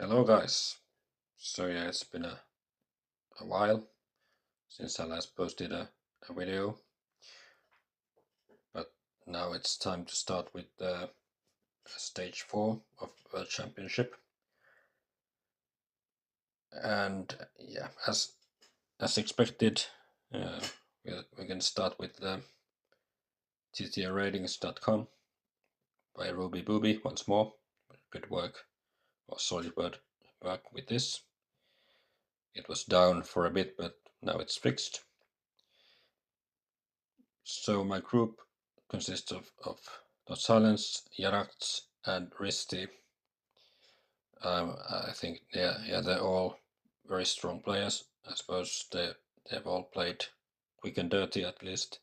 Hello guys. So yeah, it's been a while since I last posted a video, but now it's time to start with stage 4 of World Championship. And yeah, as expected, uh, we can start with the TTRatings.com by Ruby Booby once more. Good work, or solid work with this. It was down for a bit, but now it's fixed. So my group consists of totsilence, Jaracz, and Ristey. I think they're all very strong players. I suppose they've all played quick and dirty at least.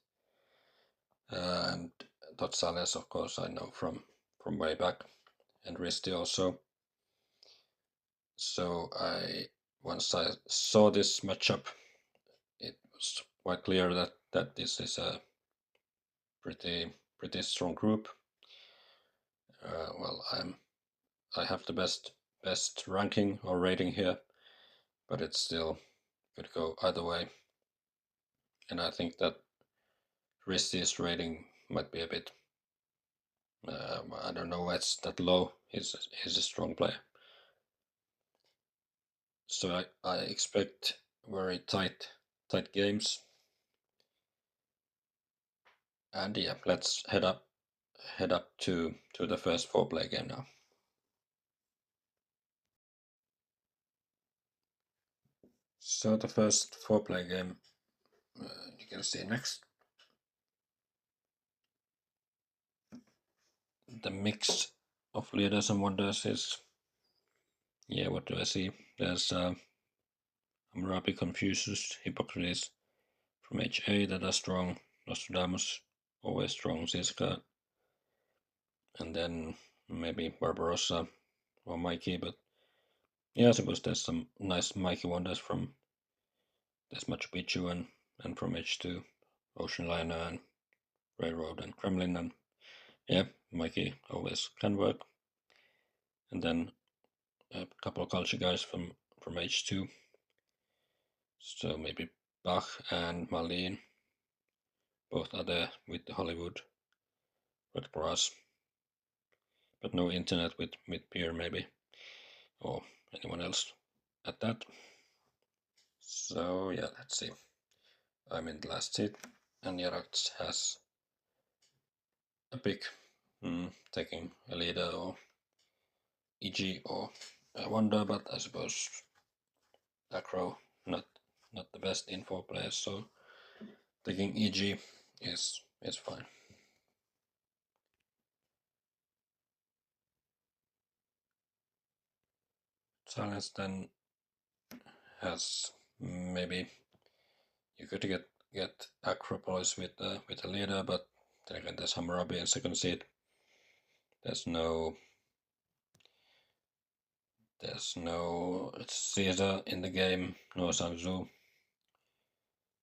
And totsilence, of course, I know from way back, and Ristey also. So once I saw this matchup, it was quite clear that this is a pretty strong group. Well, I have the best ranking or rating here, but it still could go either way. And I think that Ristey's rating might be a bit, I don't know why it's that low. He's a strong player. So I expect very tight games. And yeah, let's head up to the first 4-play game now. So the first 4-play game you can see next. The mix of leaders and wonders is, yeah, what do I see? There's Hammurabi, Confucius, Hippocrates from HA that are strong, Nostradamus, always strong, Ziska, and then maybe Barbarossa or Mikey, but yeah, I suppose there's some nice Mikey wonders from there's Machu Picchu and from H2, Ocean Liner and Railroad and Kremlin, and yeah, Mikey always can work. And then a couple of culture guys from H2, so maybe Bach and Marlene, both are there with the Hollywood Red Cross, but no internet with Pierre maybe, or anyone else at that. So yeah, let's see. I'm in the last seat, and Jaracz has a pick, taking a leader or EG or a wonder, but I suppose acro not the best in 4 players, so taking EG is fine. Silence then has maybe you could get Acropolis with a leader, but then again there's Hammurabi in second seat. There's no Caesar in the game, no Sun Tzu,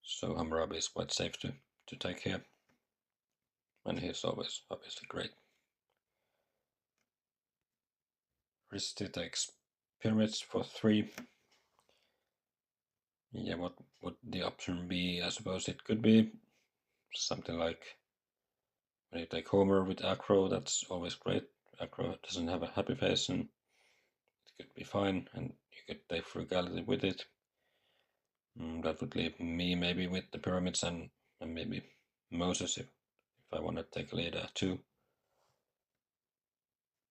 so Hammurabi is quite safe to take here, and he's always obviously great. Ristey takes pyramids for 3. Yeah, what would the option be? I suppose it could be something like when you take Homer with Acro, that's always great. Acro doesn't have a happy face and it could be fine, and you could take Frugality with it. That would leave me maybe with the pyramids and maybe Moses if I want to take a leader too.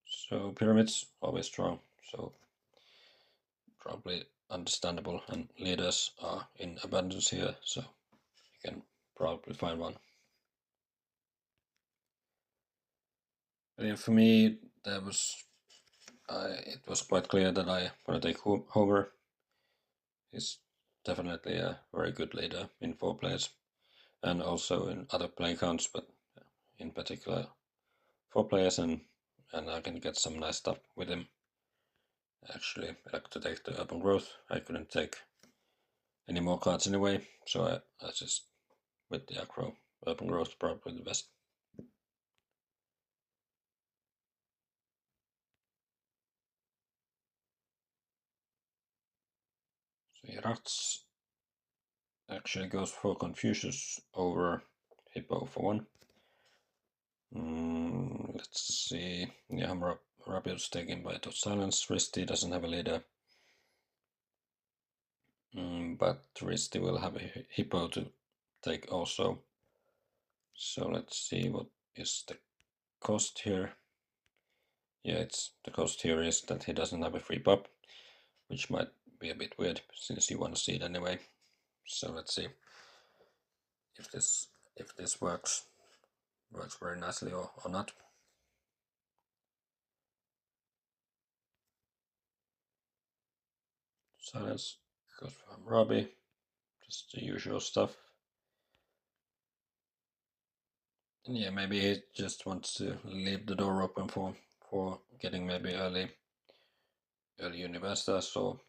So pyramids always strong, so probably understandable, and leaders are in abundance here, so you can probably find one. But yeah, for me, it was quite clear that I want to take Homer. He's definitely a very good leader in 4 players, and also in other play counts, but in particular 4 players, and I can get some nice stuff with him. Actually, I like to take the Urban Growth. I couldn't take any more cards anyway, so I just with the Acro Urban Growth probably the best. Jaracz actually goes for Confucius over Hippo for one. Let's see. Yeah, Hammurabi is taken by totsilence. Ristey doesn't have a leader. But Ristey will have a Hippo to take also. So let's see what is the cost here. Yeah, the cost here is that he doesn't have a free pop, which might be a bit weird since you want to see it anyway. So let's see if this works very nicely or not. Silence goes from Robbie, just the usual stuff. And yeah, maybe he just wants to leave the door open for getting maybe early Universitas or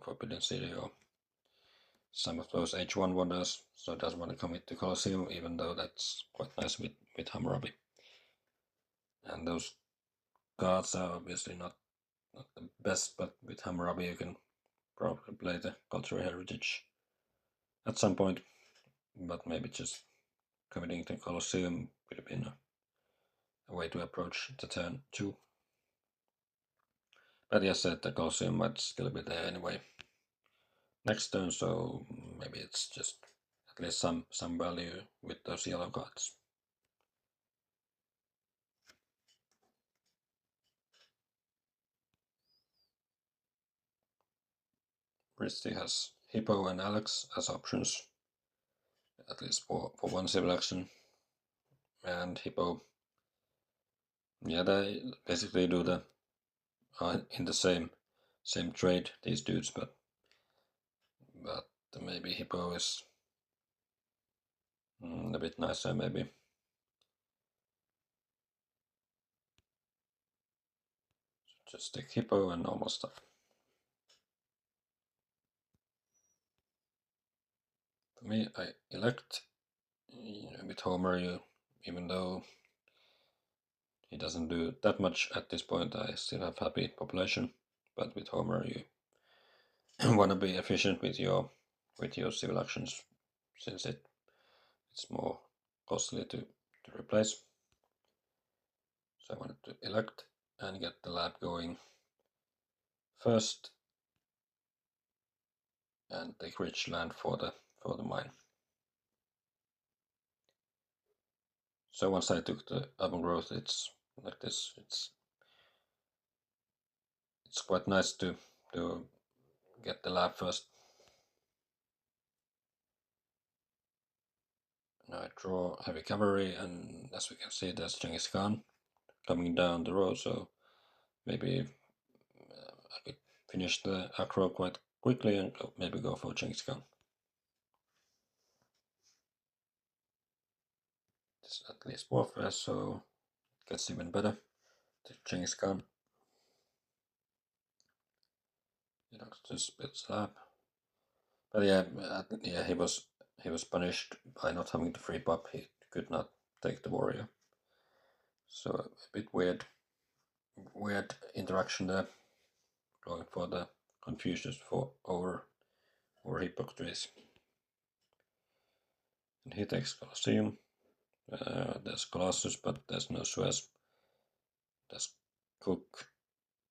Forbidden City or some of those H1 wonders, so it doesn't want to commit to Colosseum, even though that's quite nice with Hammurabi. And those cards are obviously not the best, but with Hammurabi you can probably play the Cultural Heritage at some point, but maybe just committing to Colosseum would have been a way to approach the turn 2. But yes, the Colosseum might still be there anyway next turn, so maybe it's just at least some value with those yellow cards. Ristey has Hippo and Alex as options, at least for one civil action. And Hippo, yeah, they basically do the in the same trade, these dudes, but maybe Hippo is a bit nicer, maybe. Just take Hippo and normal stuff. For me, I elect with Homer, even though he doesn't do that much at this point, I still have happy population. But with Homer, you want to be efficient with your civil actions, since it's more costly to replace. So I wanted to elect and get the lab going first, and take rich land for the mine. So once I took the urban growth, it's like this. It's quite nice to get the lab first. Now I draw heavy cavalry, and as we can see, there's Genghis Khan coming down the road. So maybe I could finish the aggro quite quickly and maybe go for Genghis Khan. This is at least warfare, so it gets even better. The Genghis Khan. He likes to split lab. But yeah, he was punished by not having the free pop. He could not take the warrior. So a bit weird interaction there, going for the Confucius for over Hippocrates. And he takes Colosseum. There's Colossus, but there's no Suez. There's Cook,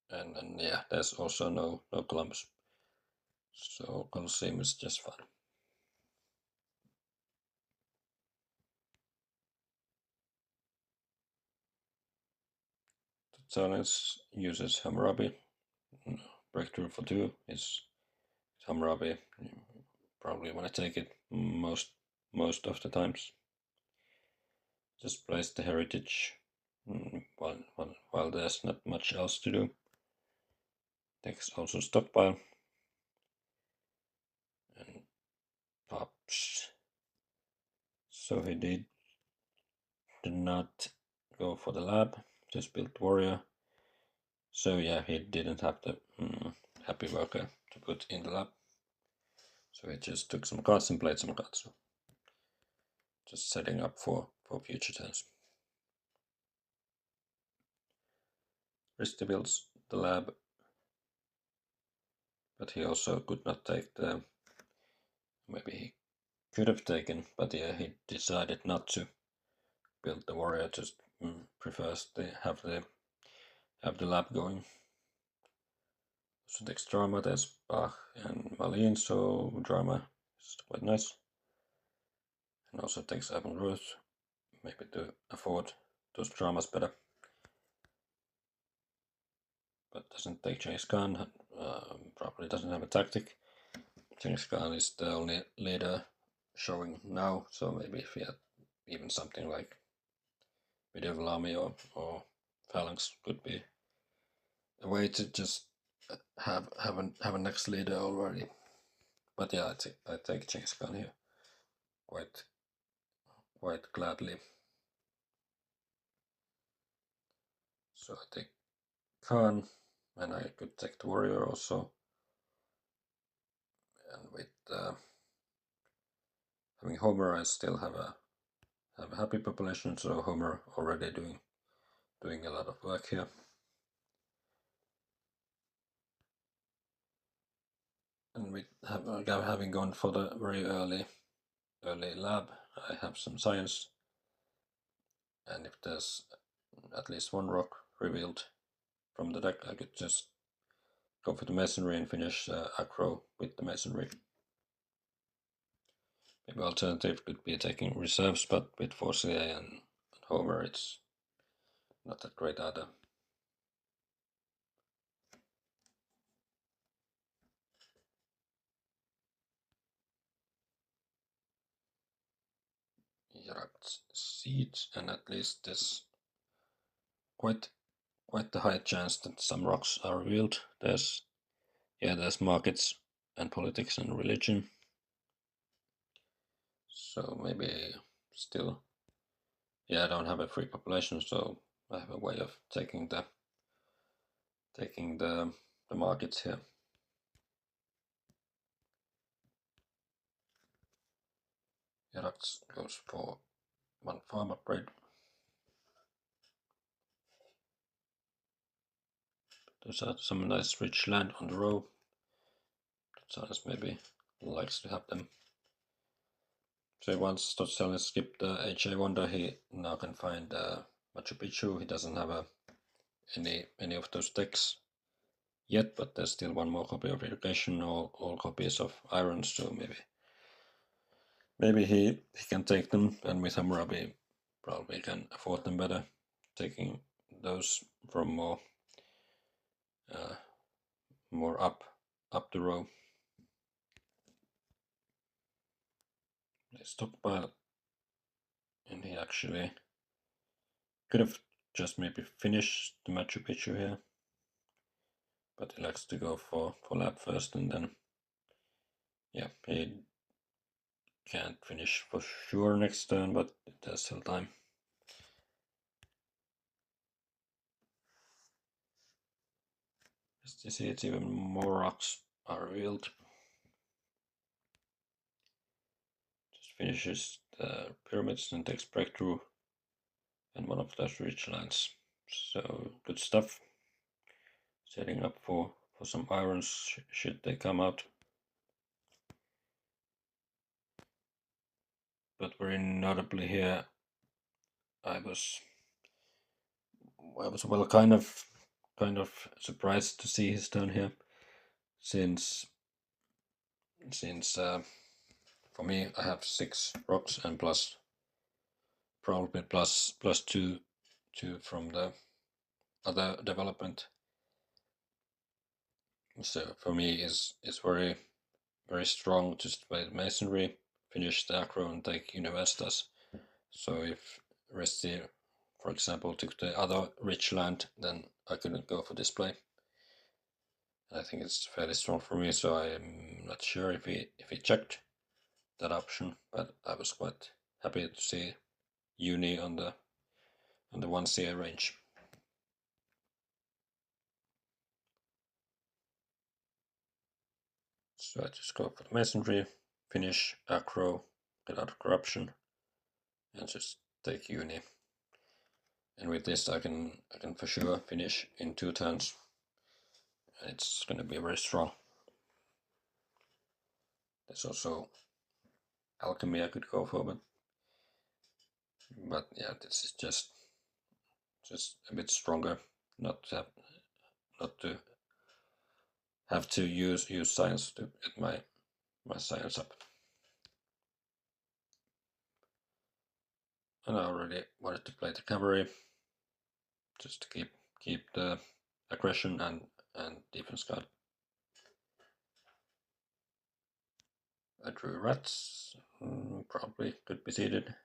and yeah, there's also no Columbus. So Colosseum is just fine. Silence uses Hammurabi. Breakthrough for 2 is Hammurabi. Probably want to take it most of the times. Just place the heritage while there's not much else to do. Takes also stockpile and pops. So he did not go for the lab, just built warrior. So yeah, he didn't have the happy worker to put in the lab. So he just took some cards and played some cards. So just setting up for future turns. Ristey builds the lab, but he also could not take the. Maybe he could have taken, but yeah, he decided not to build the warrior. Just prefers to have the lab going. So takes drama. There's Bach and Malin, so drama is quite nice. And also takes Ivan Ruth, maybe to afford those dramas better. But doesn't take Genghis Khan. Probably doesn't have a tactic. Genghis Khan is the only leader showing now, so maybe if he had even something like medieval army or phalanx could be a way to just have a next leader already. But yeah, I take Genghis Khan here quite gladly. So I take Khan, and I could take the warrior also. And with having Homer, I still have a happy population. So Homer already doing a lot of work here. And with having gone for the very early lab, I have some science. And if there's at least one rock revealed from the deck, I could just go for the masonry and finish aggro with the masonry. Maybe alternative could be taking reserves, but with 4CA and Homer, it's not that great either. Jaracz seeds, and at least there's quite the high chance that some rocks are revealed. There's markets and politics and religion. So maybe still, I don't have a free population, so I have a way of taking the markets here. Jaracz goes for 1 farm upgrade. There's some nice rich land on the row. Totsilence maybe likes to have them. So once Totsilence skipped the HA Wonder, he now can find Machu Picchu. He doesn't have any of those decks yet, but there's still one more copy of Education, all copies of Iron, so maybe he can take them, and with Hammurabi probably can afford them better, taking those from more up the row. They stockpile, and he actually could have just maybe finished the Machu Picchu here, but he likes to go for lab first, and then he can't finish for sure next turn, but there's still time. As you see, it's even more rocks are revealed. Just finishes the pyramids and takes breakthrough and one of those rich lands. So good stuff. Setting up for some irons should they come out. But very notably here, I was well kind of surprised to see his turn here, since for me I have 6 rocks and probably plus 2 from the other development. So for me is very strong to play masonry, finish the aggro and take Universitas. So if Ristey, for example, took the other rich land, then I couldn't go for display. I think it's fairly strong for me, so I'm not sure if he checked that option, but I was quite happy to see Uni on the 1CA range. So I just go for the masonry, finish aggro, get out of corruption, and just take Uni. And with this I can for sure finish in 2 turns. And it's going to be very strong. There's also alchemy I could go for, but yeah, this is just a bit stronger. Not to have to use science to get my science up. And I already wanted to play the cavalry, just to keep the aggression and defense card. I drew rats, probably could be seeded.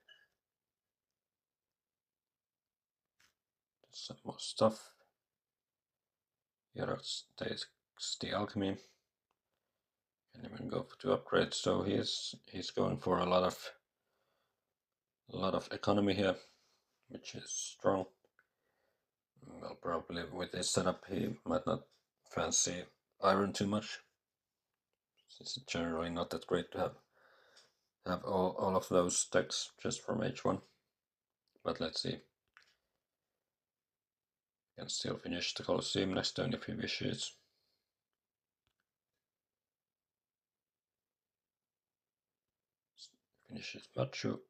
Some more stuff. Jaracz takes the alchemy. Can even go for 2 upgrades, so he's going for a lot of economy here, which is strong. Well, probably with this setup he might not fancy iron too much. It's generally not that great to have all of those decks just from H1. But let's see. Can still finish the Colosseum next turn if he wishes. Finishes Machu,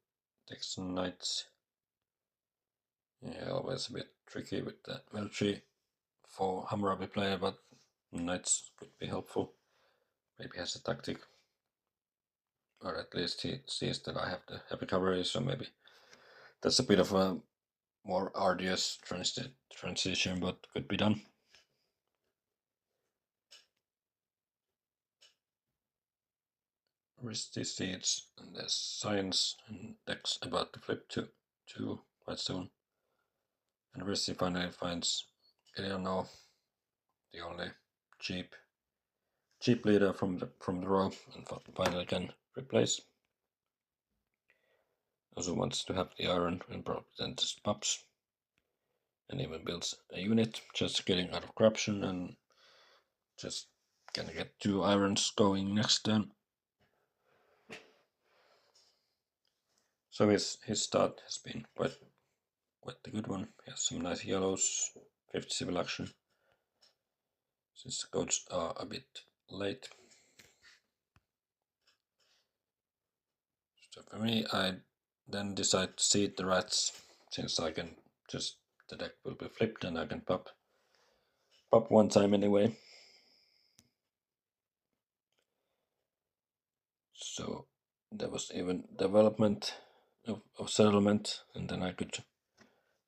takes some knights. Yeah, always a bit tricky with the military for Hammurabi player, but knights could be helpful. Maybe has a tactic. Or at least he sees that I have the heavy cavalry, so maybe that's a bit of a more arduous transition, but could be done. Ristey seeds, and there's science, and decks about to flip to 2 quite soon. And Ristey finally finds Eleanor, the only cheap leader from the row, and finally can replace. Also wants to have the iron and probably then just pops. And even builds a unit, just getting out of corruption and just gonna get 2 irons going next turn. So his start has been quite a good one. He has some nice yellows, 50 civil action, since the codes are a bit late. So for me, I then decide to seed the rats, since I can just, the deck will be flipped and I can pop 1 time anyway. So there was even development of settlement, and then I could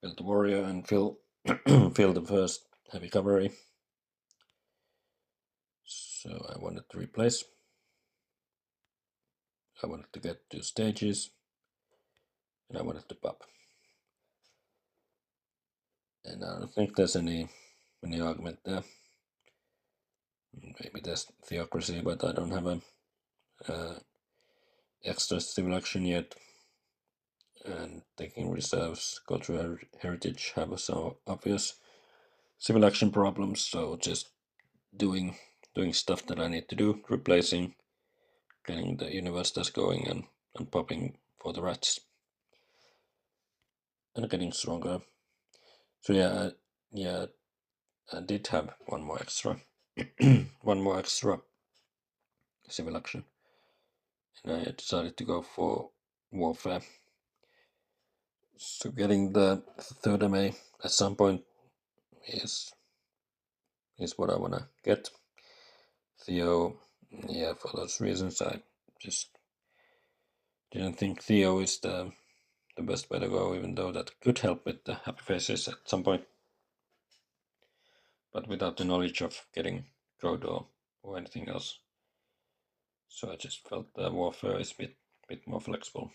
build the warrior and fill the first heavy cavalry. So I wanted to replace. I wanted to get 2 stages, and I wanted to pop. And I don't think there's any argument there. Maybe there's theocracy, but I don't have a extra civil action yet. And taking reserves, cultural heritage have some obvious civil action problems, so just doing stuff that I need to do, replacing, getting the universities going, and popping for the rats, and getting stronger. So yeah, I did have one more extra civil action, and I decided to go for warfare. So getting the 3rd MA at some point is what I wanna get. Theo, yeah, for those reasons I just didn't think Theo is the best way to go, even though that could help with the happy faces at some point. But without the knowledge of getting code or anything else. So I just felt the warfare is a bit more flexible.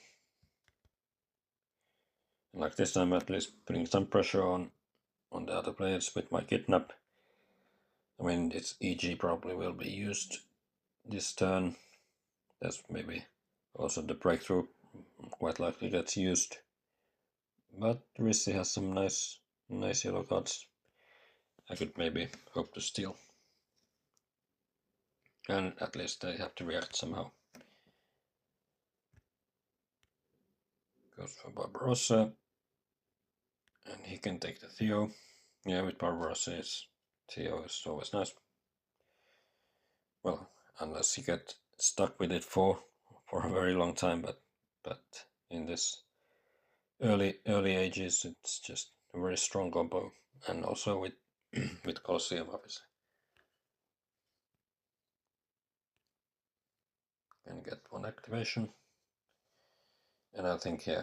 And like this, I'm at least putting some pressure on the other players with my kidnap. I mean, its EG probably will be used this turn. That's maybe also the breakthrough quite likely gets used. But Ristey has some nice yellow cards. I could maybe hope to steal. And at least they have to react somehow. Goes for Barbarossa. And he can take the Theo. Yeah, with Barbarossa, Theo is always nice. Well, unless he get stuck with it for a very long time, but in this early ages, it's just a very strong combo, and also with with Colosseum, obviously. Can get one activation, and I think he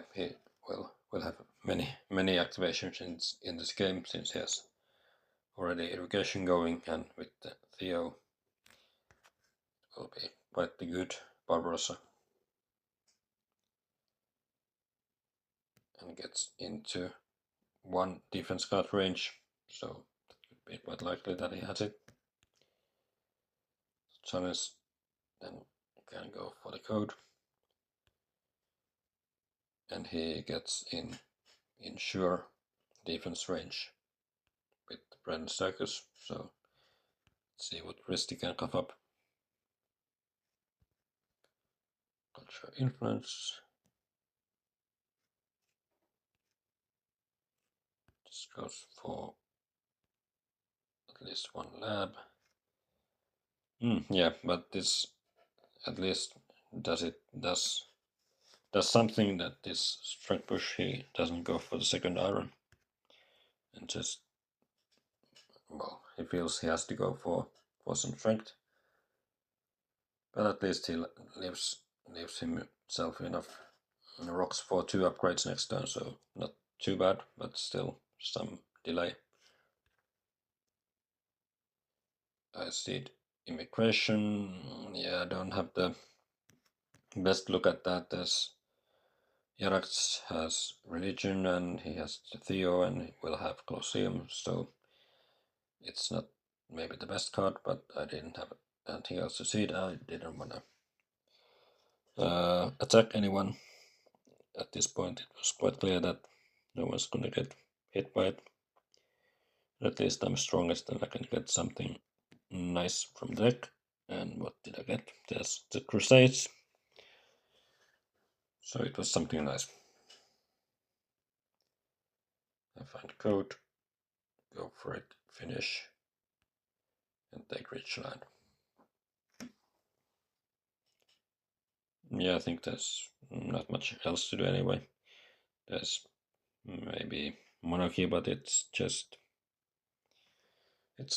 will have many activations in this game, since he has already irrigation going, and with Theo will be quite the good Barbarossa, and gets into one defense card range, so it would be quite likely that he has it. Challenge then can go for the code, and he gets in sure defense range with Brandon Circus, so let's see what Ristey can cough up. Culture Influence. This goes for at least one lab. Yeah, but this at least does something that this strength push, he doesn't go for the second iron, and just, well, he feels he has to go for some strength, but at least he leaves himself enough rocks for 2 upgrades next turn, so not too bad, but still some delay. I see immigration. Yeah, I don't have the best look at that, as Jaracz has religion and he has Theo and he will have Colosseum, so it's not maybe the best card, but I didn't have anything else to see it. I didn't want to attack anyone at this point. It was quite clear that no one's gonna get hit by it. At least I'm strongest and I can get something nice from the deck. And what did I get? There's the Crusades. So it was something nice. I find code, go for it, finish, and take rich land. Yeah, I think there's not much else to do anyway. There's maybe monarchy, but it's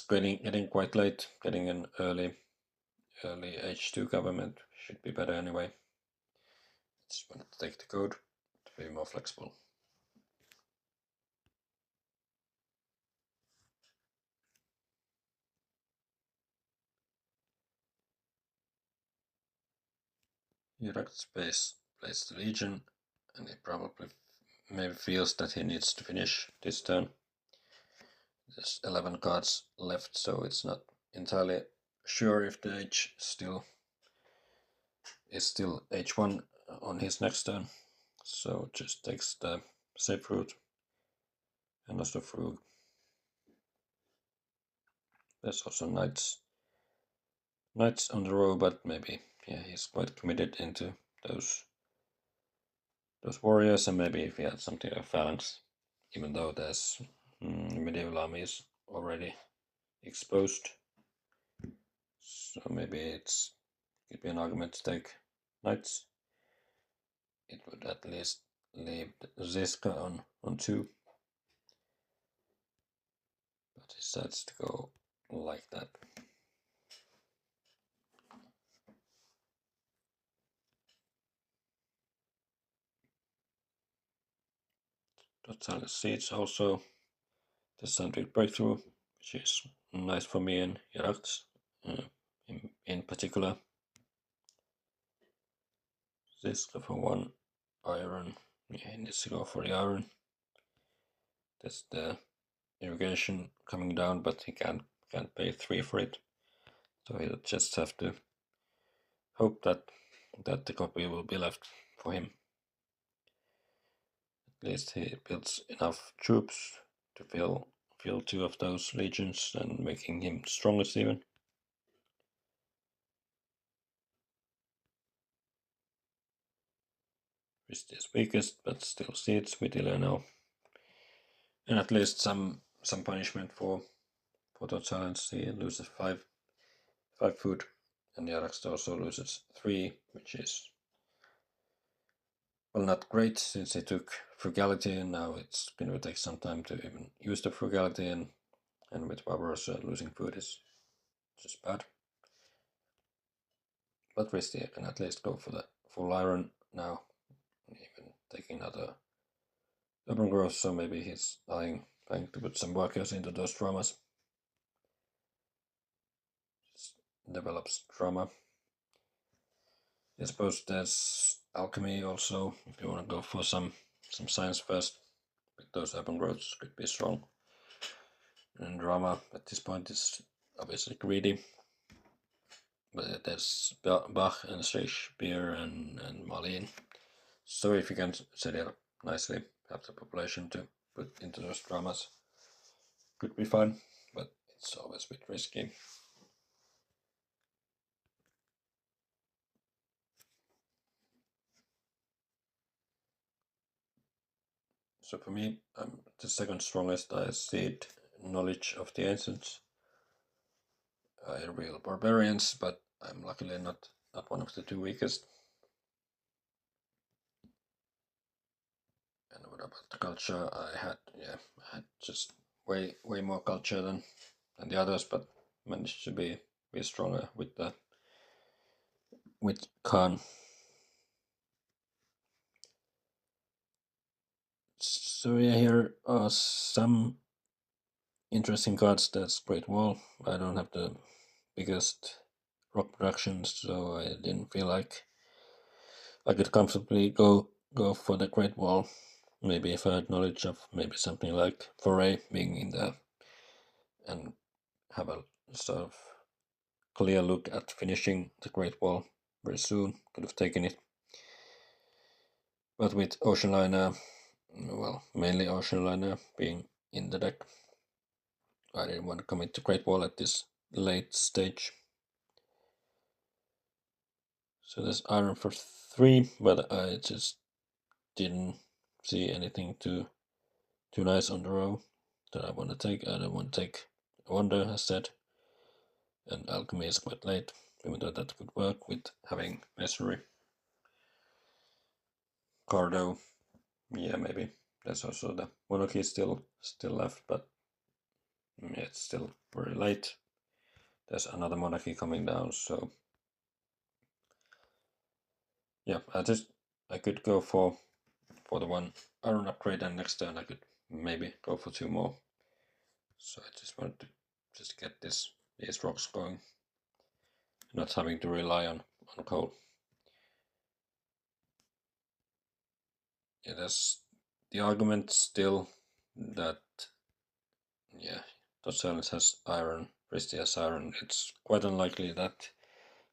getting quite late. Getting an early H2 government should be better anyway. Just want to take the code to be more flexible. Jaracz plays the Legion, and he probably maybe feels that he needs to finish this turn. There's 11 cards left, so it's not entirely sure if the H is still H1 on his next turn. So just takes the safe route and also through. There's also knights on the row, but maybe he's quite committed into those warriors, and maybe if he had something like phalanx, even though there's medieval armies already exposed, so maybe it could be an argument to take knights. It would at least leave Ziska on 2, but he decides to go like that. Totsilence Siege also the scientific breakthrough, which is nice for me and Jaracz in particular. This for 1 iron. Yeah, he needs to go for the iron. That's the irrigation coming down, but he can't pay 3 for it. So he'll just have to hope that the copy will be left for him. At least he builds enough troops to fill 2 of those legions and making him strongest even. Ristey is weakest, but still seeds with Eleanor. And at least some punishment for totsilence. He loses 5 food and Jaracz also loses 3, which is, well, not great since he took frugality, and now it's going to take some time to even use the frugality, and with Barbarossa losing food is just bad. But Ristey can at least go for the full iron now, even taking another urban growth, so maybe he's trying to put some workers into those dramas. Just develops drama. I suppose there's alchemy also, if you want to go for some science first, with those urban growths could be strong. And drama at this point is obviously greedy. But there's Bach and Shakespeare and Malin. So if you can set it up nicely, have the population to put into those dramas, could be fine, but it's always a bit risky. So for me, I'm the second strongest. I see knowledge of the ancients. I real barbarians, but I'm luckily not one of the 2 weakest. And what about the culture? I had just way more culture than the others, but managed to be stronger with Khan. So yeah, here are some interesting cards. That's Great Wall. I don't have the biggest rock productions, so I didn't feel like I could comfortably go for the Great Wall. Maybe if I had knowledge of maybe something like Foray being in there and have a sort of clear look at finishing the Great Wall very soon, could have taken it. But with Ocean Liner, well, mainly Ocean Liner being in the deck, I didn't want to commit to Great Wall at this late stage. So there's iron for 3, but I just didn't see anything too nice on the row that I want to take. I don't want to take Wonder, as said, and Alchemy is quite late, even though that could work with having Messery. Cardo, yeah, maybe. There's also the Monarchy still left, but yeah, it's still very late. There's another Monarchy coming down, so yeah, I could go for the one iron upgrade, and next turn I could maybe go for 2 more. So I just wanted to just get these rocks going, not having to rely on coal. Yeah, there's the argument still that totsilence has iron, Ristey has iron. It's quite unlikely that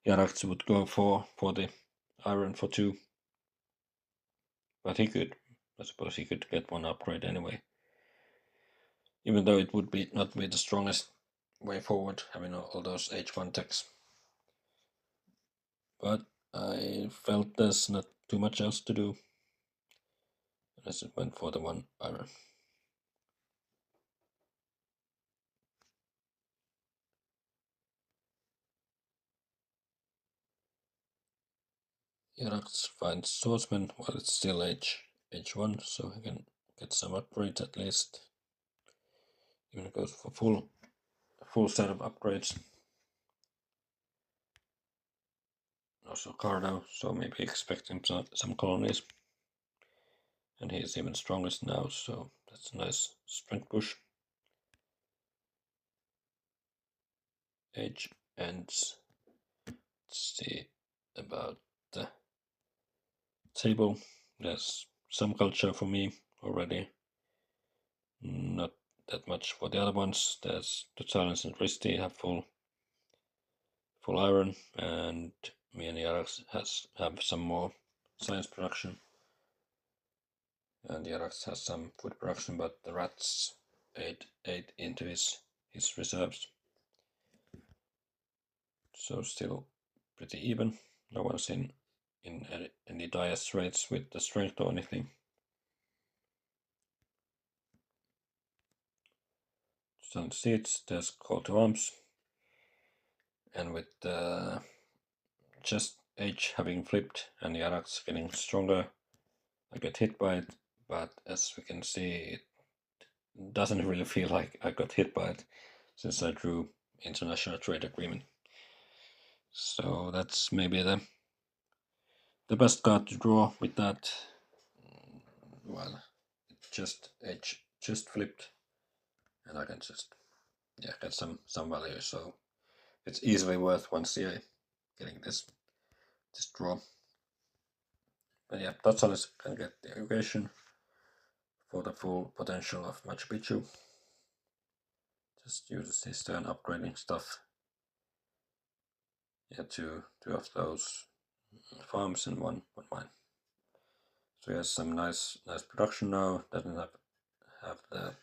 Jaracz would go for the iron for 2. But he could. I suppose he could get 1 upgrade anyway. Even though it would not be the strongest way forward, having all those H1 techs. But I felt there's not too much else to do. I just went for the 1 iron. Jaracz finds swordsman while it's still H1, so he can get some upgrades at least. Even goes for full set of upgrades. Also Cardo, so maybe expecting some colonies. And he is even strongest now, so that's a nice strength push. Age ends. Let's see about the table. There's some culture for me already. Not that much for the other ones. There's totsilence and Ristey have full iron, and me and Jaracz have some more science production. And Jaracz has some food production, but the rats ate into his reserves. So still pretty even. No one's in any dire straits with the strength or anything. Some seats, there's call to arms. And with just H having flipped and Jaracz getting stronger, I get hit by it, but as we can see, it doesn't really feel like I got hit by it since I drew international trade agreement. So that's maybe the best card to draw with that. Well, it just H just flipped, and I can just get some value. So it's easily worth 1 CA getting this draw. But yeah, totsilence can get the education for the full potential of Machu Picchu. Just use his turn upgrading stuff. Yeah, two of those farms and one mine. So he has some nice production now. Doesn't have the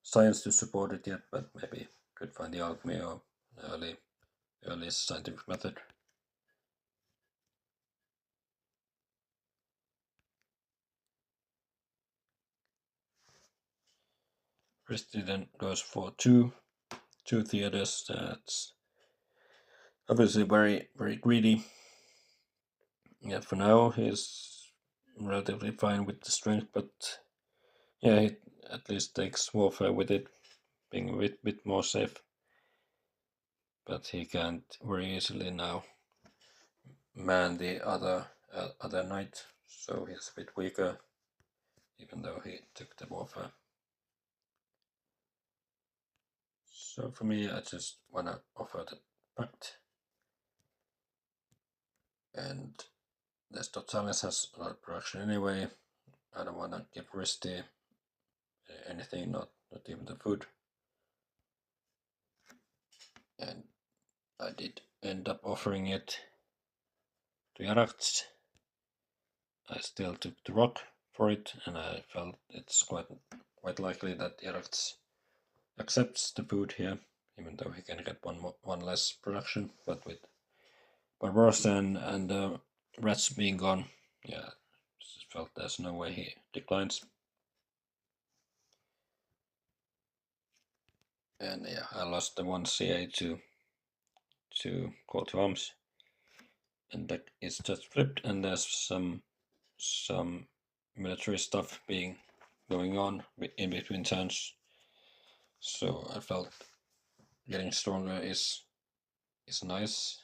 science to support it yet, but maybe could find the alchemy or early scientific method. Ristey then goes for two theaters. That's obviously very greedy. Yeah, for now he's relatively fine with the strength, but yeah, he at least takes warfare with it, being a bit more safe. But he can't very easily now man the other knight, so he's a bit weaker, even though he took the warfare. So for me, I just wanna offer the pact, and this totsilence has a lot of production anyway. I don't wanna give Ristey anything, not even the food. And I did end up offering it to Jaracz. I still took the rock for it, and I felt it's quite likely that Jaracz accepts the food here, even though he can get one less production. But with Barbarossa and rats being gone, yeah, felt there's no way he declines. And yeah, I lost the 1 CA to call to arms, and that is just flipped, and there's some military stuff going on in between turns. So I felt getting stronger is nice.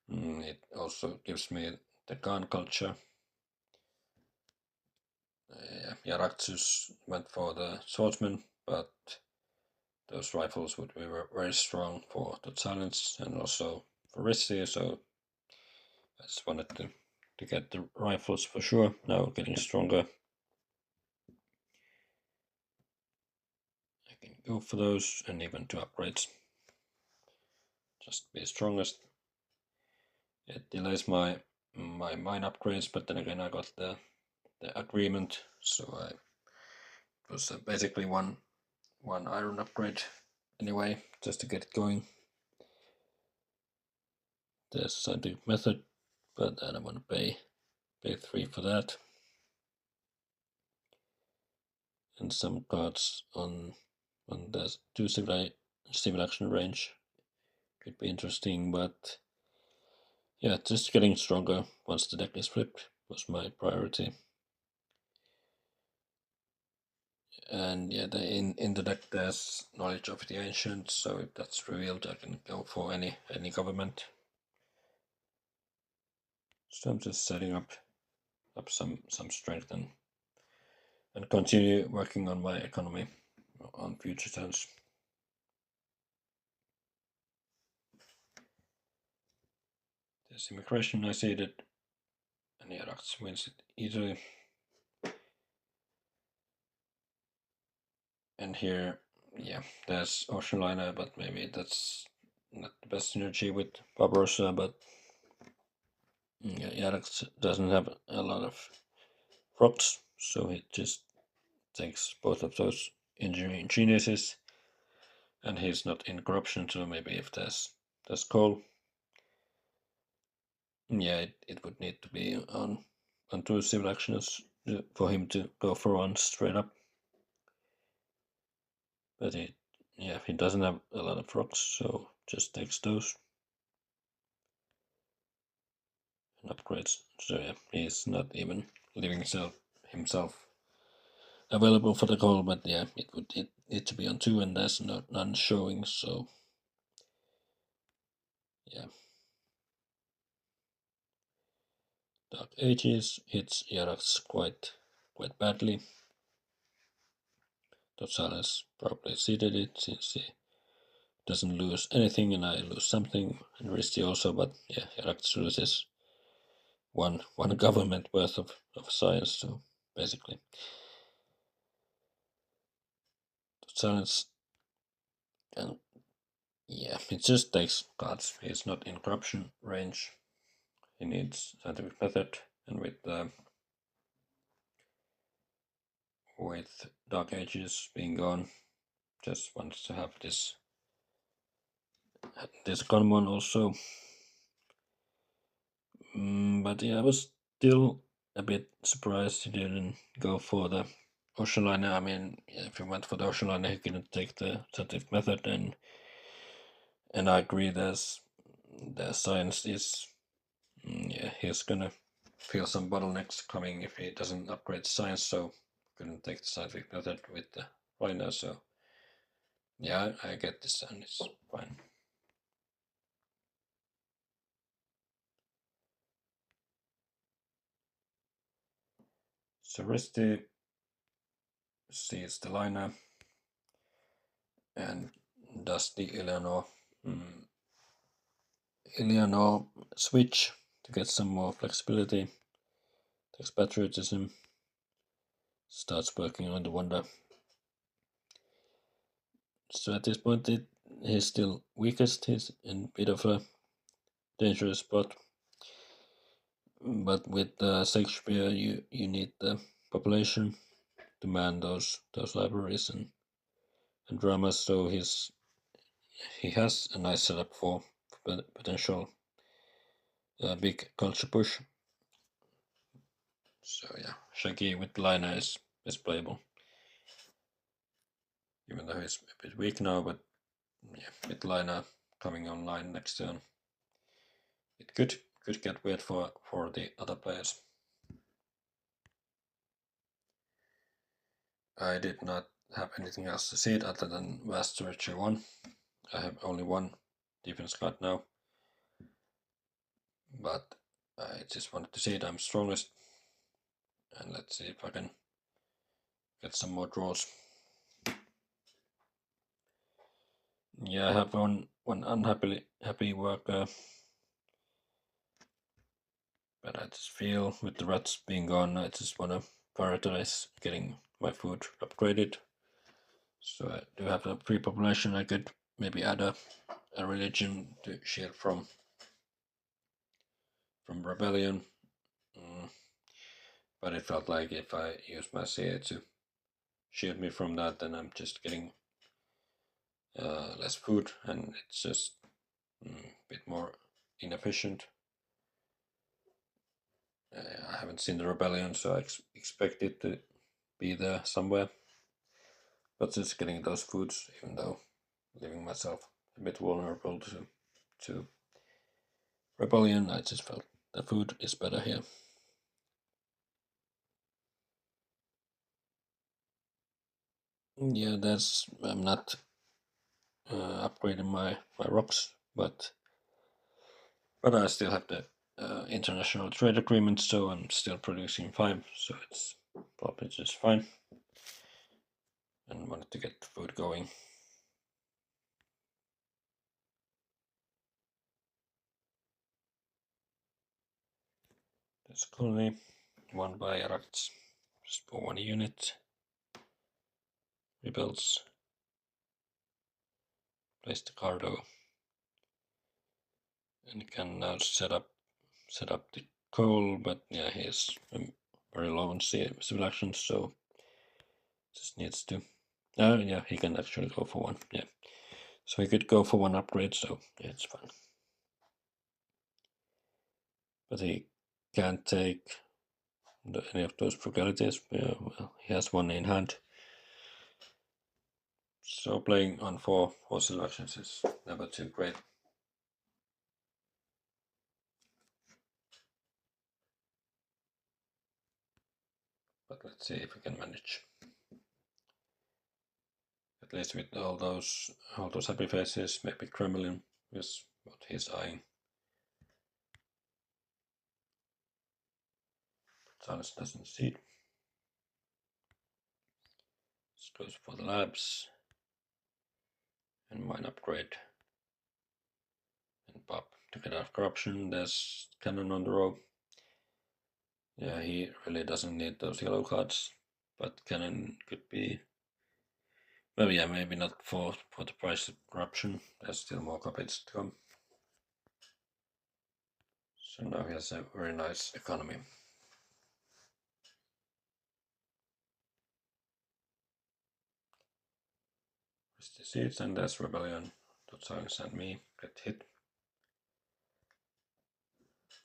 It also gives me the Khan culture. Jaracz went for the swordsman, but those rifles would be very strong for totsilence and also for Ristey, so I just wanted to get the rifles for sure. Now getting stronger, I can go for those and even 2 upgrades. Just be strongest. It delays my mine upgrades, but then again I got the agreement, so it was basically one iron upgrade anyway, just to get it going. The scientific method, but I don't want to pay 3 for that. And some cards on the 2 civil action range could be interesting, but yeah, just getting stronger once the deck is flipped was my priority. And yeah, in the deck there's knowledge of the ancients, so if that's revealed, I can go for any government. So I'm just setting up some strength and continue working on my economy on future turns. There's immigration, I see that, and Jaracz wins it easily. And here, yeah, there's ocean liner, but maybe that's not the best synergy with Barbarossa, but yeah, Jaracz doesn't have a lot of rocks, so he just takes both of those engineering geniuses, and he's not in corruption, so maybe if there's coal, yeah, it would need to be on 2 civil actions for him to go for one straight up. But he doesn't have a lot of rocks, so just takes those. upgrades. So yeah, he's not even leaving himself available for the call, but yeah, it would need to be on 2 and there's none showing, so yeah. Dark Ages hits Jaracz quite badly. Totsilence probably seeded it since he doesn't lose anything and I lose something, and Ristey also, but yeah, Jaracz loses one government worth of science, so basically. Totsilence, and yeah, it just takes cards. He's not in corruption range. He needs scientific method, and with Dark Ages being gone, just wants to have this common also. But yeah, I was still a bit surprised he didn't go for the ocean liner. I mean, yeah, if he went for the ocean liner, he couldn't take the scientific method, and I agree. The science is, yeah, he's gonna feel some bottlenecks coming if he doesn't upgrade science. So couldn't take the scientific method with the liner. So yeah, I get this, and it's fine. So Ristey sees the liner and does the Eleanor switch to get some more flexibility. Takes patriotism. Starts working on the wonder. So at this point, he's still weakest. He's in a bit of a dangerous spot. But with Shakespeare, you need the population to man those libraries and dramas. So he has a nice setup for potential big culture push. So yeah, Shaggy with Lina is playable, even though he's a bit weak now. But yeah, with Lina coming online next turn, it could get weird for the other players. I did not have anything else to see it other than Vast Stretcher 1. I have only one defense card now, but I just wanted to see it. I'm strongest, and let's see if I can get some more draws. Yeah, I have one happy worker, but I just feel with the rats being gone, I just want to prioritize getting my food upgraded. So I do have a pre-population. I could maybe add a religion to shield from rebellion. But it felt like if I use my CA to shield me from that, then I'm just getting less food, and it's just a bit more inefficient. I haven't seen the rebellion, so I expect it to be there somewhere. But just getting those foods, even though leaving myself a bit vulnerable to rebellion, I just felt the food is better here. Yeah, I'm not upgrading my rocks, but I still have the international trade agreement, so I'm still producing 5, so it's probably just fine. And wanted to get the food going. This colony, won by Jaracz, just for 1 unit. Rebuilds. Place the cardo. And can now set up the coal, but yeah, he is very low on civil actions, so just needs to. Yeah, he can actually go for 1. Yeah, so he could go for 1 upgrade, so yeah, it's fine. But he can't take any of those frugalities. Yeah, well, he has 1 in hand. So playing on 4 selections is never too great. let's see if we can manage. At least with all those happy faces, maybe Kremlin is what he's eyeing. Silence doesn't see it. This goes for the labs. And mine upgrade. And pop to get out of corruption. There's cannon on the row. Yeah, he really doesn't need those yellow cards. But cannon could be. Well, yeah, maybe not for the price of corruption. There's still more copies to come. So now he has a very nice economy. Ristey seeds, and there's rebellion. Totsilence and me get hit.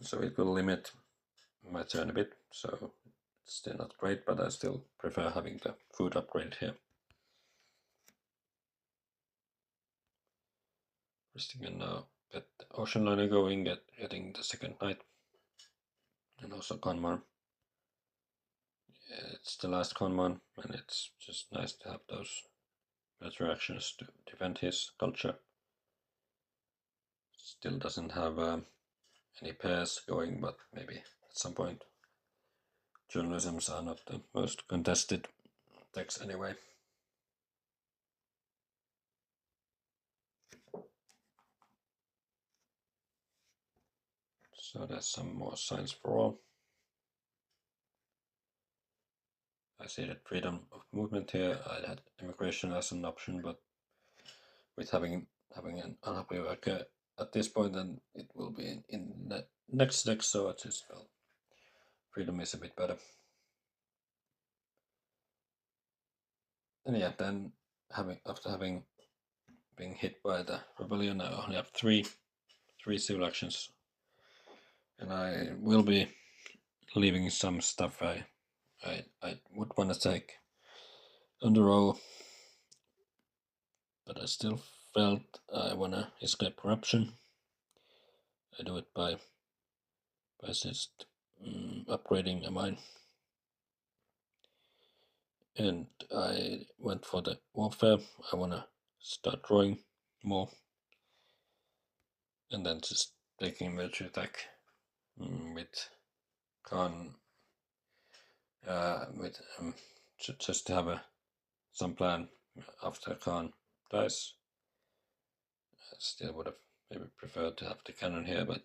So it will limit my turn a bit. So it's still not great, but I still prefer having the food upgrade here. Ristey can now get the ocean liner going, getting the second knight. And also Conmar. Yeah, it's the last Conmar, and it's just nice to have those military actions to defend his culture. Still doesn't have any pairs going, but maybe at some point. Journalisms are not the most contested techs anyway. So there's some more science for all. I see that freedom of movement here. I had immigration as an option, but with having an unhappy worker at this point, then it will be in the next deck. So I just felt freedom is a bit better. And yeah, then after having been hit by the rebellion, I only have three civil actions, and I will be leaving some stuff I would want to take on the row, but I still felt I want to escape corruption. I do it by just upgrading a mine. And I went for the warfare. I want to start drawing more. And then just taking military attack with Khan. Just to have some plan after Khan dies. I still would have maybe preferred to have the cannon here, but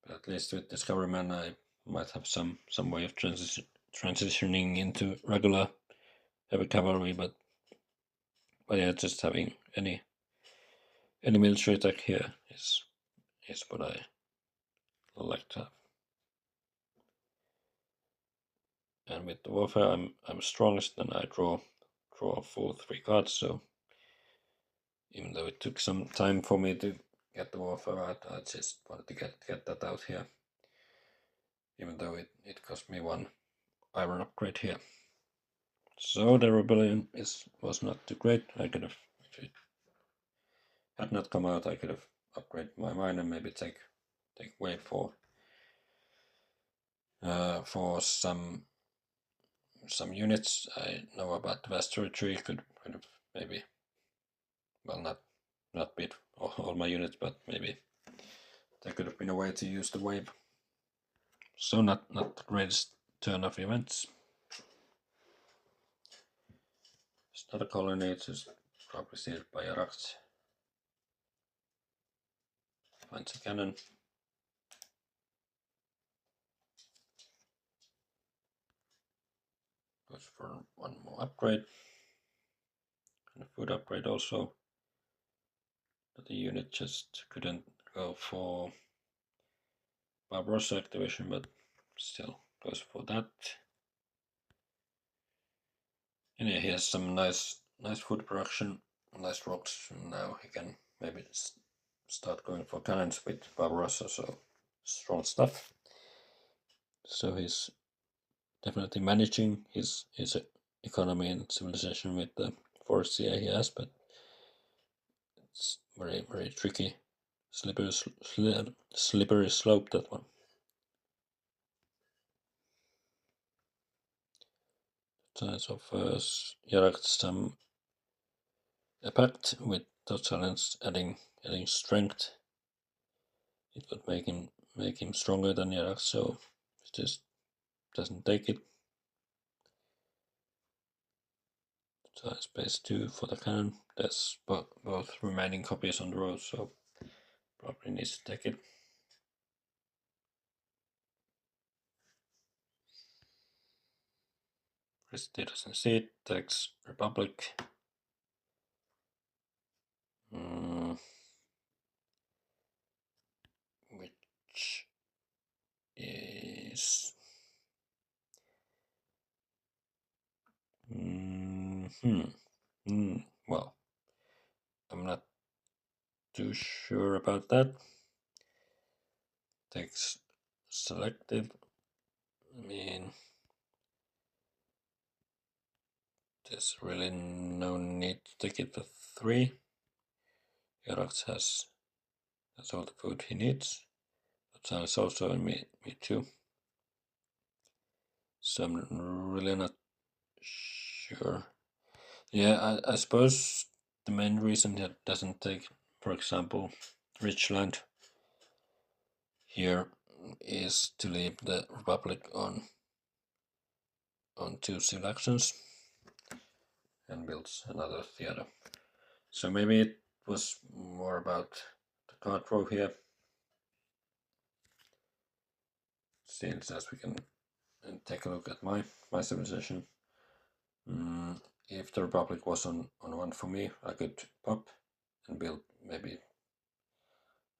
at least with Discoveryman I might have some way of transitioning into regular heavy cavalry, but yeah, just having any military attack here is what I like to have. And with the warfare I'm strongest, and I draw full 3 cards, so even though it took some time for me to get the warfare out, I just wanted to get that out here. Even though it cost me 1 iron upgrade here. So the rebellion was not too great. I could have, if it had not come out, I could have upgraded my mine and maybe take wave for some units. I know about the vast territory. Could have maybe, well, not beat all my units, but maybe there could have been a way to use the wave. So not the greatest turn of events. It's not a colony, it's just probably sealed by Jaracz. Finds a cannon. Goes for 1 more upgrade. And a food upgrade also. But the unit just couldn't go for Barbarossa activation, but still goes for that. And yeah, he has some nice food production, nice rocks. Now he can maybe start going for cannons with Barbarossa, so strong stuff. So he's definitely managing his economy and civilization with the forest CA he has, but it's very, very tricky, slippery slope, that one. So first, Jaracz some a pact with totsilence, adding strength. It would make him stronger than Jaracz, so it just doesn't take it. So space 2 for the cannon. There's both remaining copies on the road, so probably needs to take it. Ristey doesn't see it, takes Republic. Which is well, I'm not too sure about that. Takes selective. I mean, there's really no need to take it for 3. Jaracz has all the food he needs. But it's also in me too. So I'm really not sure. Yeah, I suppose the main reason it doesn't take, for example, Richland here is to leave the Republic on 2 selections and builds another theater. So maybe it was more about the card row here. Since as we can take a look at my civilization. If the Republic was on 1 for me, I could pop and build maybe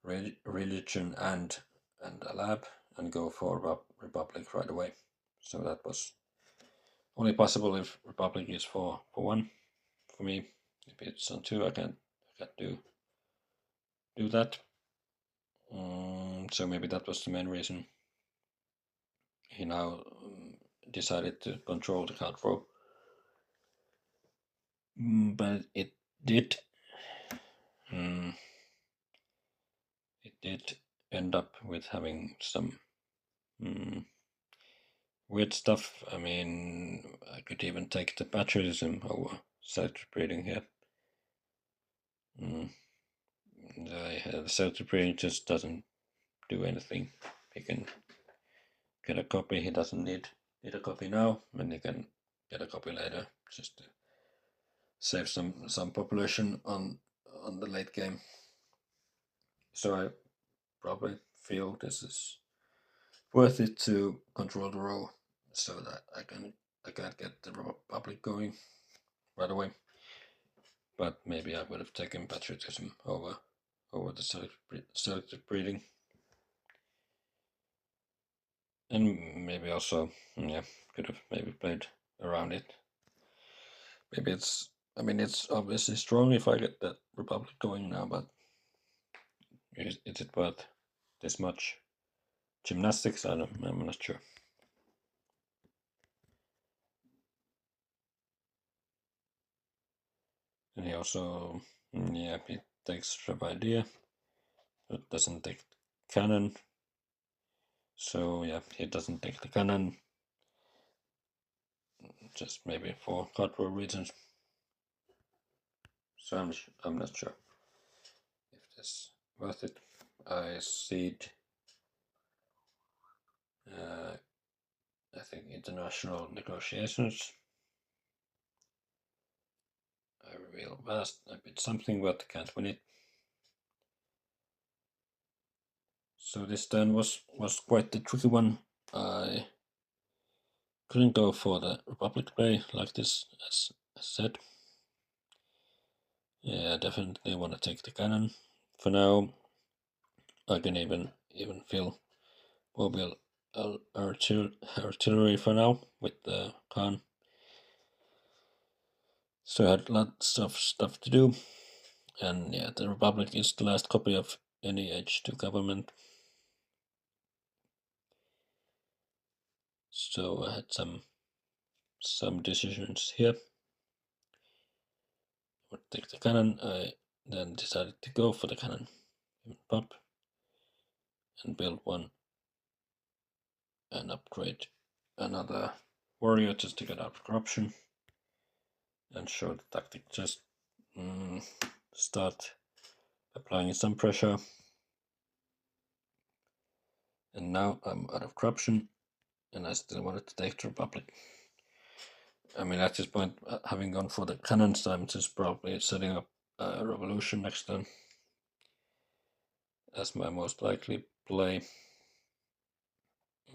religion and a lab and go for Republic right away. So that was only possible if Republic is for 1 for me. If it's on 2, I can't do that. So maybe that was the main reason he now decided to control the card row. But it did end up with having some weird stuff. I mean, I could even take the patriotism over selective breeding here. The selective breeding just doesn't do anything. He can get a copy. He doesn't need a copy now, and he can get a copy later, just to save some population on the late game. So I probably feel this is worth it to control the row, so that I can get the Republic going right away. But maybe I would have taken patriotism over the selective breeding. And maybe also, could have maybe played around it. Maybe it's obviously strong if I get that Republic going now, but is it worth this much gymnastics? I'm not sure. And he also, he takes Rep idea, but doesn't take cannon. So yeah, he doesn't take the cannon. Just maybe for card row reasons. So I'm not sure if this is worth it. I seed I think international negotiations. I reveal vast a bit something, but can't win it. So this turn was quite the tricky one. I couldn't go for the Republic play like this, as said. Yeah, I definitely want to take the cannon. For now, I can even fill mobile artillery for now with the Khan. So I had lots of stuff to do. And yeah, the Republic is the last copy of any H2 government. So I had some decisions here. I would take the cannon. I then decided to go for the cannon. Pop and build one and upgrade another warrior just to get out of corruption and show the tactic. Just start applying some pressure. And now I'm out of corruption, and I still wanted to take the Republic. I mean, at this point, having gone for the cannons, I'm just probably setting up a revolution next turn as my most likely play.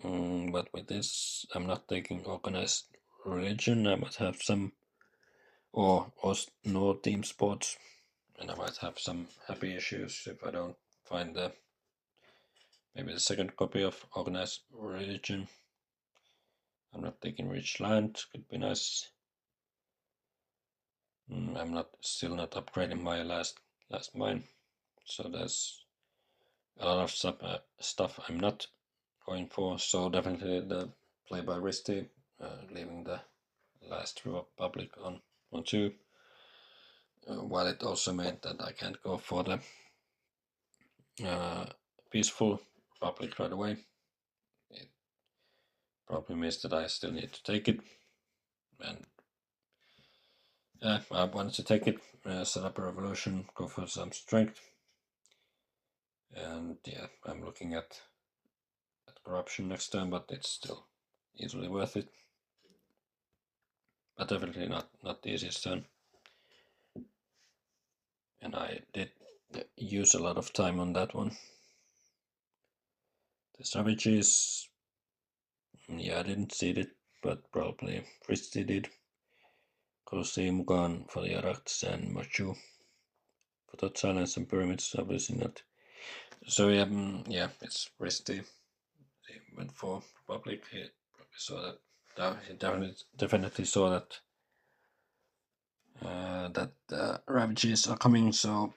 But with this, I'm not taking organized religion. I might have some, or no team sports, and I might have some happy issues if I don't find maybe the second copy of organized religion. I'm not taking rich land, could be nice. I'm still not upgrading my last mine, so there's a lot of stuff I'm not going for. So definitely the play by Ristey, leaving the last Republic on 2. While it also meant that I can't go for the peaceful Republic right away. It probably means that I still need to take it, and I wanted to take it, set up a revolution, go for some strength, and yeah, I'm looking at corruption next turn, but it's still easily worth it. But definitely not the easiest turn. And I did use a lot of time on that one. The savages, yeah, I didn't see it, but probably Ristey did. Colosseum mukaan for the Jaracz and Machu. For totsilence and pyramids, obviously not. So yeah, it's Ristey. He went for Republic. He probably saw that. He definitely saw that ravages are coming. So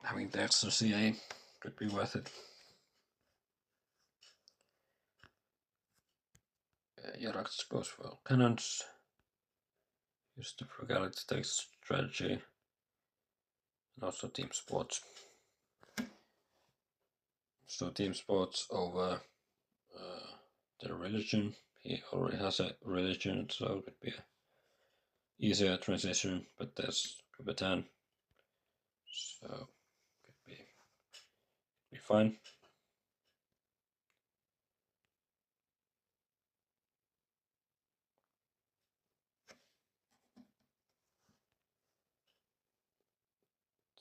having the extra CA could be worth it. Jaracz goes for cannons. Use the frugality takes strategy. And also team sports. So team sports over the religion. He already has a religion, so it would be an easier transition, but there's Kubatan. So could be fine.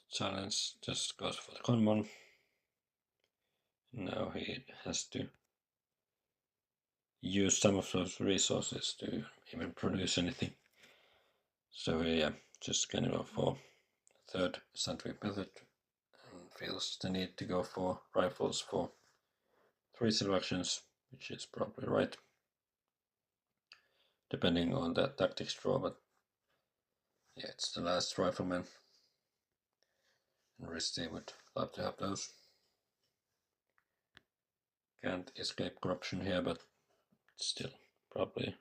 Silence just goes for the common. Now he has to use some of those resources to even produce anything. So yeah, just gonna go for third scientific method and feels the need to go for rifles for 3 selections, which is probably right, depending on the tactics draw, but yeah, it's the last rifleman, and Ristey would love to have those. Can't escape corruption here, but still probably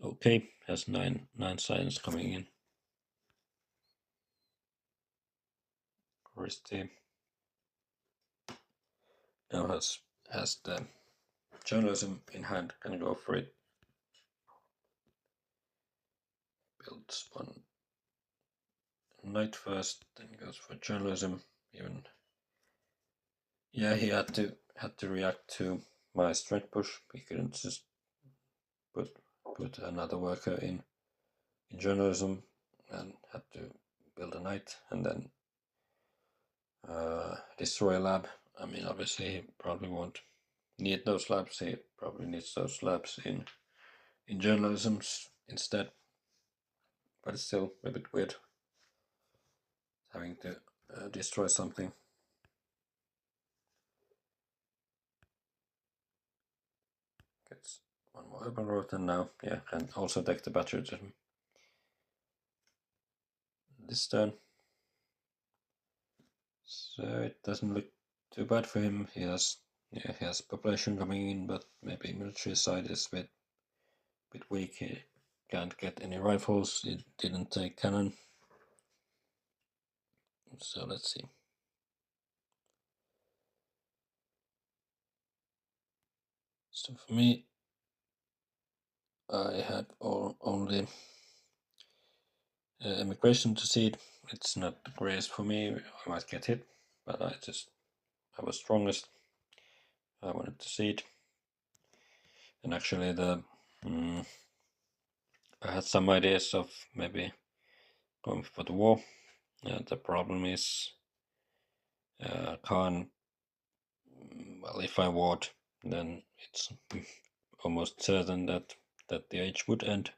okay. Has 9 science coming in. Ristey now has the journalism in hand, can go for it. Builds one knight first, then goes for journalism. Even yeah, he had to react to my strength push. He couldn't just put another worker in journalism, and had to build a knight and then destroy a lab. I mean, obviously he probably won't need those labs. He probably needs those labs in journalism instead. But it's still a bit weird having to destroy something. Gets one more urban growth, and now yeah, can also take the patriotism this turn. So it doesn't look too bad for him. He has population coming in, but maybe military side is a bit weak. He can't get any rifles. He didn't take cannon. So let's see. So for me, I had only immigration to seed. It's not the greatest for me. I might get hit, but I was strongest. I wanted to seed, and actually I had some ideas of maybe going for the war. The problem is Khan. Well, if I vote, then it's almost certain that the age would end,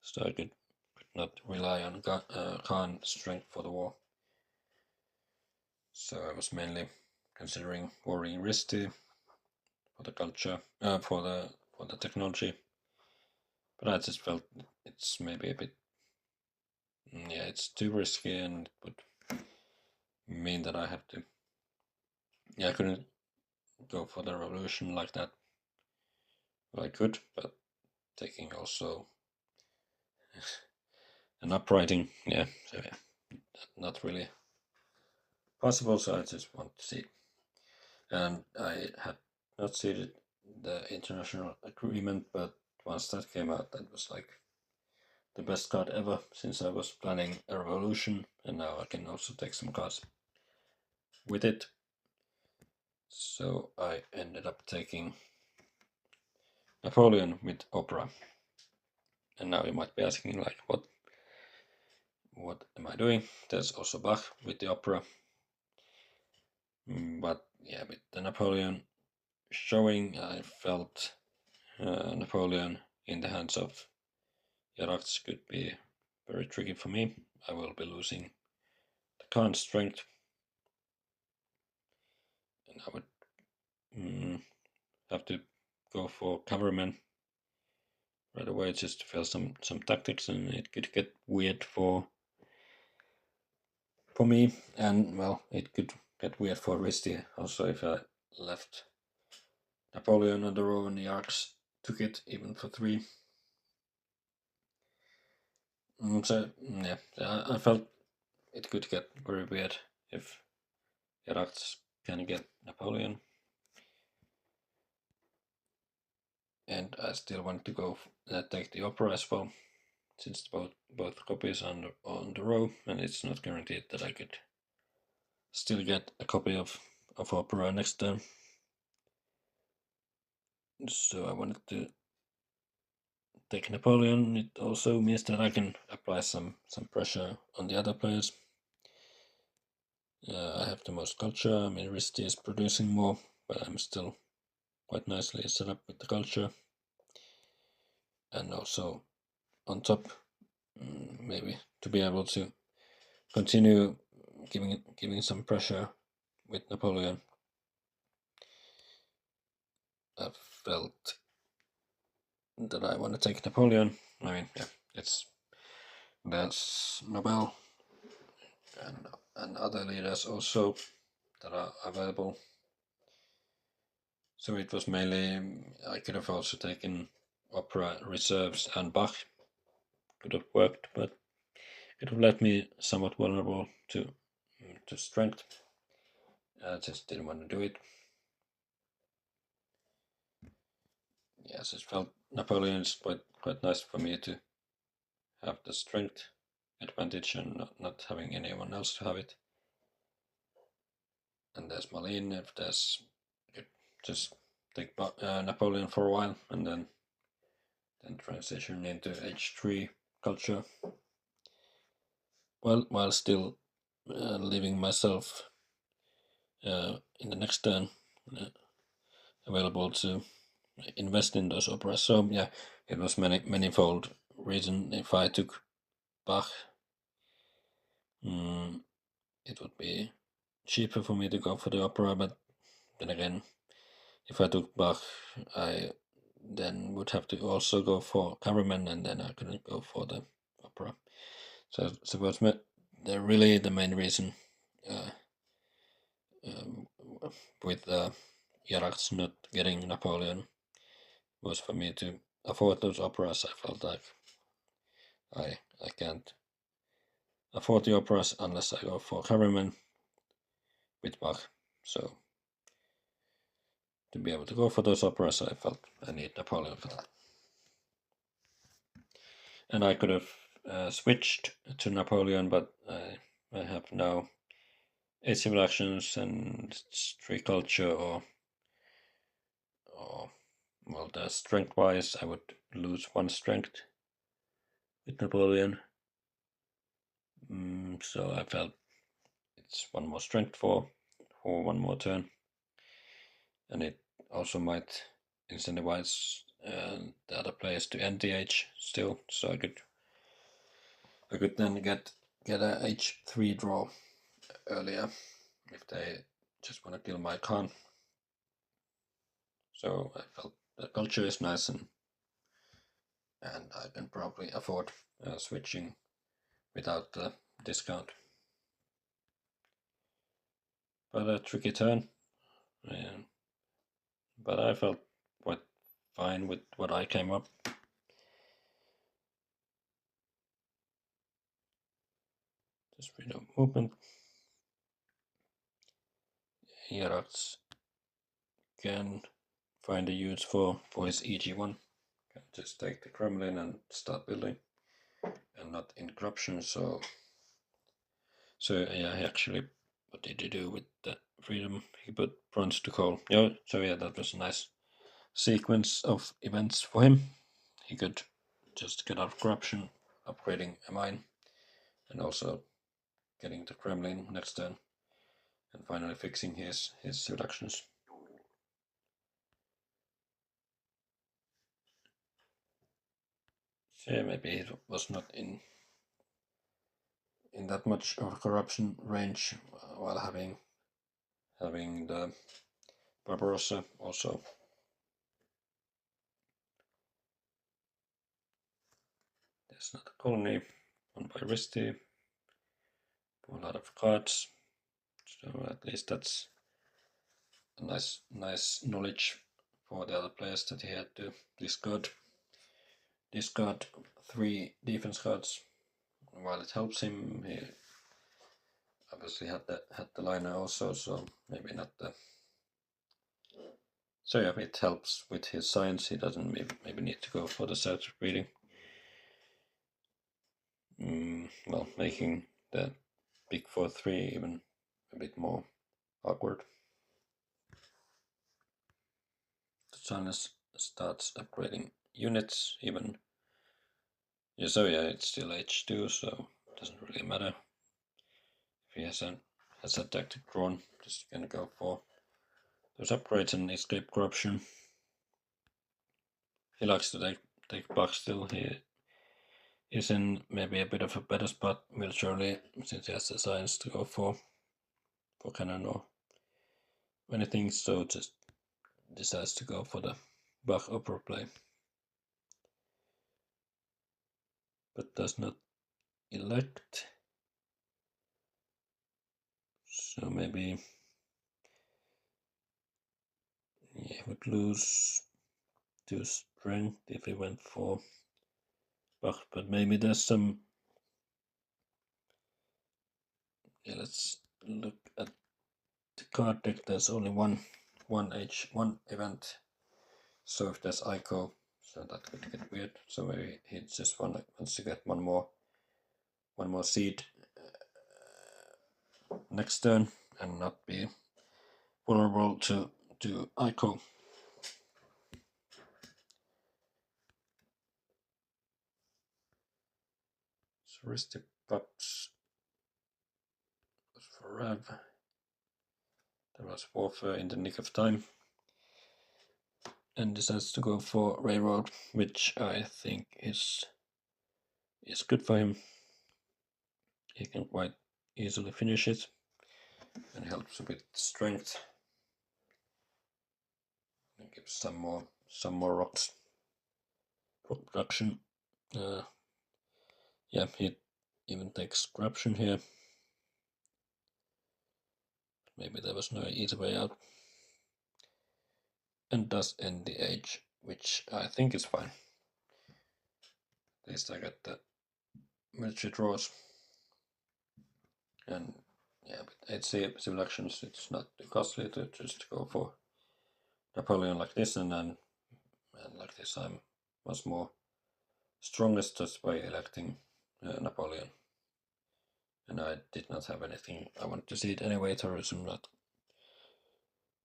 so I could not rely on Khan's strength for the war. So I was mainly considering warring Ristey for the culture, for the technology, but I just felt it's maybe a bit, yeah, it's too risky, and it would mean that I have to, yeah, I couldn't go for the revolution like that. Well, I could, but taking also an uprising, yeah, so yeah, not really possible. So I just want to see, and I had not seen the international agreement, but once that came out, that was like the best card ever, since I was planning a revolution, and now I can also take some cards with it. So I ended up taking Napoleon with opera. And now you might be asking, like, what am I doing? There's also Bach with the opera. But yeah, with the Napoleon showing, I felt Napoleon in the hands of Jaracz could be very tricky for me. I will be losing the Khan's strength, and I would have to go for cavalryman right away just to feel some tactics, and it could get weird for me, and well, it could get weird for Ristey also if I left Napoleon on the row and the Arcs took it even for 3. So yeah, I felt it could get very weird if Jaracz can get Napoleon, and I still want to go take the opera as well, since both copies are on the row, and it's not guaranteed that I could still get a copy of opera next turn. So I wanted to take Napoleon. It also means that I can apply some pressure on the other players. I have the most culture. I mean, Ristey is producing more, but I'm still quite nicely set up with the culture. And also on top, maybe to be able to continue giving some pressure with Napoleon. I felt that I want to take Napoleon. I mean, yeah, there's Nobel and other leaders also that are available. So it was mainly, I could have also taken opera reserves, and Bach could have worked, but it would left me somewhat vulnerable to strength. I just didn't want to do it. Yes, it felt Napoleon is quite nice for me to have the strength advantage and not having anyone else to have it. And there's Malin. If there's, you could just take Napoleon for a while and then transition into H3 culture, while still leaving myself in the next turn available to invest in those operas. So yeah, it was manifold reason. If I took Bach, it would be cheaper for me to go for the opera, but then again, if I took Bach, I then would have to also go for cavalryman, and then I couldn't go for the opera. So was really the main reason with Jaracz not getting Napoleon was for me to afford those operas. I felt like I can't afford the operas unless I go for cavalryman with Bach. So to be able to go for those operas, I felt I need Napoleon for that. And I could have switched to Napoleon, but I have now 8 civil actions and 3 culture, or well, the strength wise, I would lose 1 strength with Napoleon. So I felt it's 1 more strength for 1 more turn, and it also might incentivize the other players to end the H still, so I could then get a H3 draw earlier if they just want to kill my Khan. So I felt the culture is nice, and I can probably afford switching without the discount. But a tricky turn. But I felt quite fine with what I came up. Just freedom movement. Jaracz can find a use for his EG1. Can just take the Kremlin and start building, and not in corruption. So yeah, actually, what did he do with the freedom? He put bronze to coal. Yeah, so yeah, that was a nice sequence of events for him. He could just get out of corruption, upgrading a mine, and also getting the Kremlin next turn, and finally fixing his reductions. So yeah, maybe it was not in that much of a corruption range while having the Barbarossa also. There's not a colony won by Ristey. A lot of cards, so at least that's a nice knowledge for the other players that he had to discard 3 defense cards. While it helps him, he obviously had the liner also, so maybe not the. So yeah, it helps with his science. He doesn't maybe need to go for the set reading. Well, making the big 4-3 even a bit more awkward. Totsilence starts upgrading units even. Yeah, so yeah, it's still H2, so it doesn't really matter if he has a tactic drawn. Just gonna go for those upgrades and escape corruption. He likes to take bucks still. He is in maybe a bit of a better spot militarily, since he has the science to go for cannon or anything, so just decides to go for the Bach upper play, but does not elect. So maybe he would lose 2 strength if he went for Bach, but maybe there's some. Yeah, let's look at the card deck. There's only one H1 event, so if there's ICO, so that could get weird. So maybe he just wants to get one more seed next turn and not be vulnerable to ICO. So Ristey pops for Rev. There was warfare in the nick of time, and decides to go for railroad, which I think is good for him. He can quite easily finish it, and helps with strength, and gives some more rocks. Rock production. Yeah, he even takes corruption here. Maybe there was no easy way out, and does end the age, which I think is fine. At least I get the military draws, and yeah, but 8 civil actions, it's not too costly to just go for Napoleon like this, and like this I'm much more strongest just by electing Napoleon. And I did not have anything I wanted to see it anyway. Tourism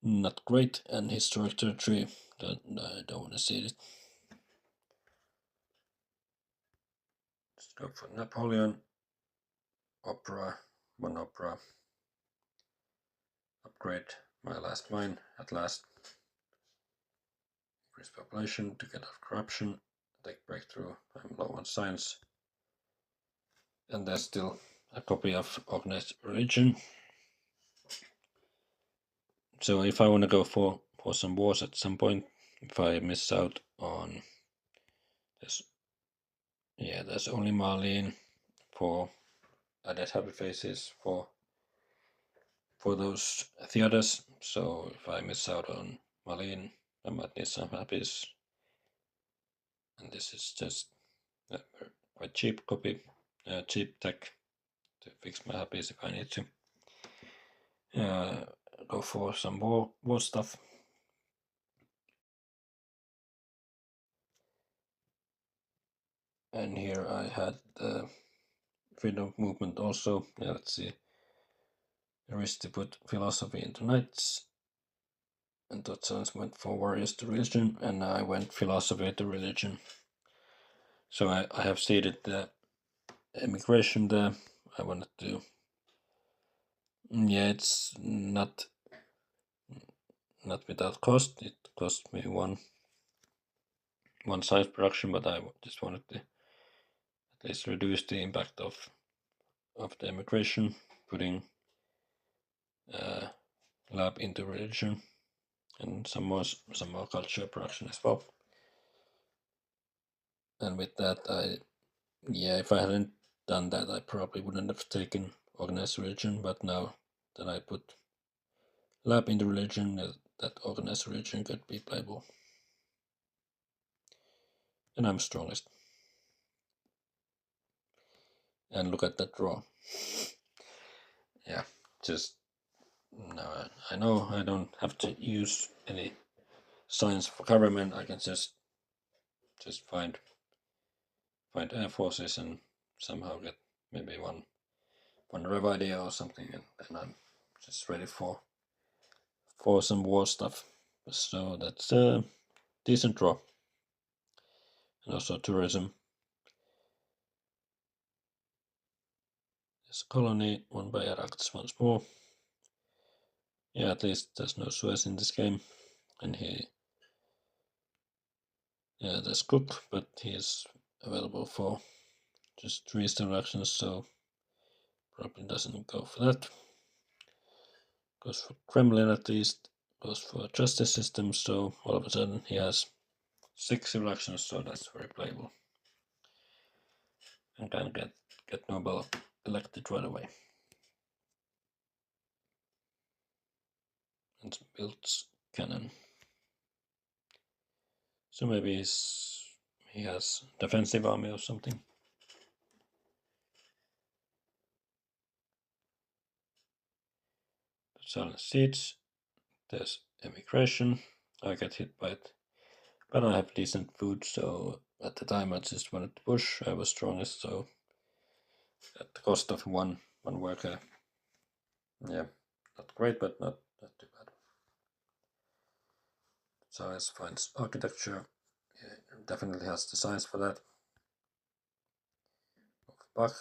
not great, and historic territory I don't want to see it. Let's go for Napoleon. Opera, one opera. Upgrade my last mine at last. Increase population to get off corruption. Take breakthrough. I'm low on science. And there's still a copy of organized religion. So if I want to go for some wars at some point, if I miss out on this, yeah, there's only Marlene for added happy faces for those theaters. So if I miss out on Marlene, I might need some happies. And this is just a quite cheap copy, cheap tech to fix my happies if I need to. Go for some war stuff. And here I had the freedom movement also. Yeah, let's see. Ristey put philosophy into knights, and totsilence went for warriors to religion, and I went philosophy to religion. So I have stated the immigration there. I wanted to. Yeah, it's not without cost. It cost me one science production, but I just wanted to at least reduce the impact of the immigration, putting lab into religion and some more culture production as well. And with that, if I hadn't done that, I probably wouldn't have taken organized religion. But now that I put lab into religion, that organized religion could be playable. And I'm strongest. And look at that draw. Yeah, just now I know I don't have to use any science for government. I can just find air forces and somehow get maybe one rev idea or something, and then I'm just ready for some war stuff. So that's a decent draw. And also tourism. There's a colony, won by Jaracz once more. Yeah, at least there's no Suez in this game. And there's Cook, but he is available for just 3 star actions, so probably doesn't go for that. Goes for Kremlin at least, goes for justice system, so all of a sudden he has 6 civil actions, so that's very playable. And can get Nobel elected right away. And builds cannon. So maybe he has defensive army or something. Silent siege. There's immigration. I get hit by it. But I have decent food, so at the time I just wanted to push. I was strongest, so at the cost of one worker. Yeah, not great, but not too bad. Science finds architecture. Yeah, definitely has the science for that. Of Bach,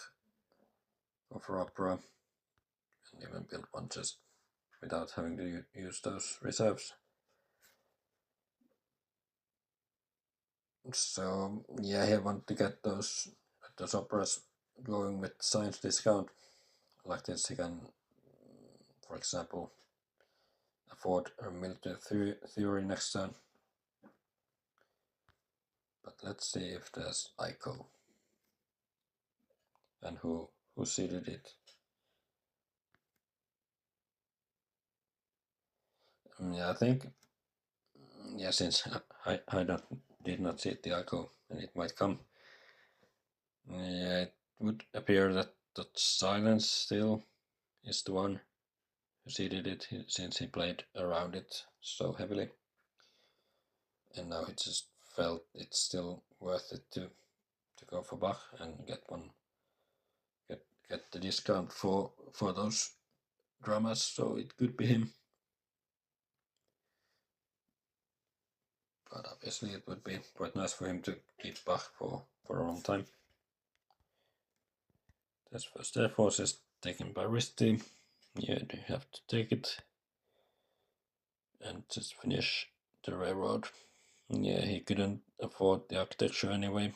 of opera, and even build one just without having to use those reserves. So yeah, I want to get those operas going with science discount. Like this, he can, for example, afford a military theory next turn. But let's see if there's ICO and who seeded it. Yeah, I think. Yeah, since I did not see the ICO and it might come. Yeah, it would appear that totsilence still is the one who seeded it since he played around it so heavily. And now he just felt it's still worth it to to go for Bach and get the discount for those dramas, so it could be him. But obviously it would be quite nice for him to keep Bach for a long time. This first Air Force is taken by Ristey. Yeah, you have to take it and just finish the railroad. Yeah, he couldn't afford the architecture anyway.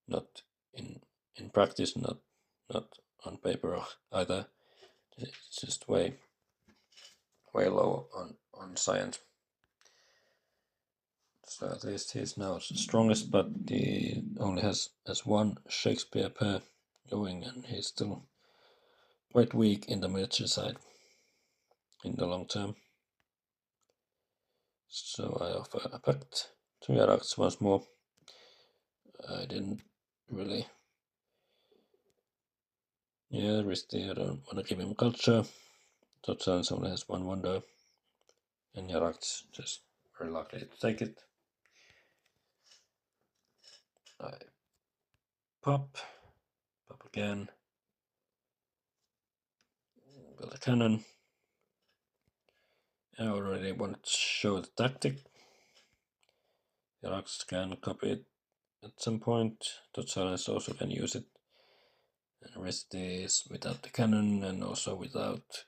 Not in practice, not on paper either. It's just way low on science. So at least he's now the strongest, but he only has one Shakespeare pair going, and he's still quite weak in the military side in the long term. So I offer a pact to Jaracz once more. I didn't really. Yeah, Ristey, I don't want to give him culture. Totsilence only has one wonder, and Jaracz just very likely to take it. I pop again, build a cannon. I already wanted to show the tactic. Jaracz can copy it at some point. Totsilence also can use it. And Ristey is without the cannon and also without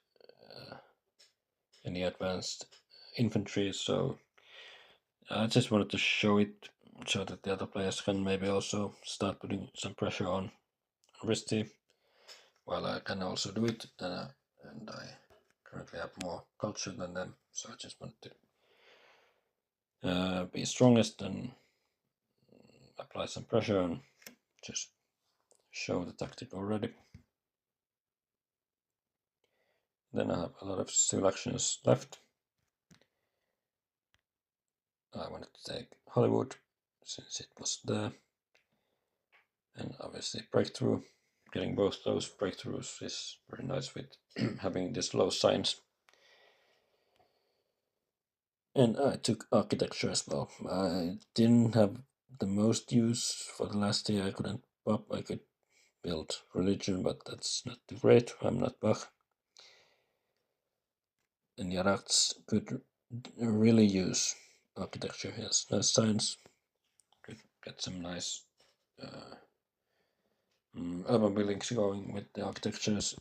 any advanced infantry, so I just wanted to show it so that the other players can maybe also start putting some pressure on Ristey, while I can also do it, and I currently have more culture than them, so I just wanted to be strongest and apply some pressure and just show the tactic already. Then I have a lot of civil actions left. I wanted to take Hollywood since it was there, and obviously breakthrough. Getting both those breakthroughs is very nice with having this low science. And I took architecture as well. I didn't have the most use for the last year. I couldn't pop. I could build religion, but that's not too great. I'm not Bach. And Jaracz could really use architecture. He has nice science. Could get some nice urban buildings going with the architectures.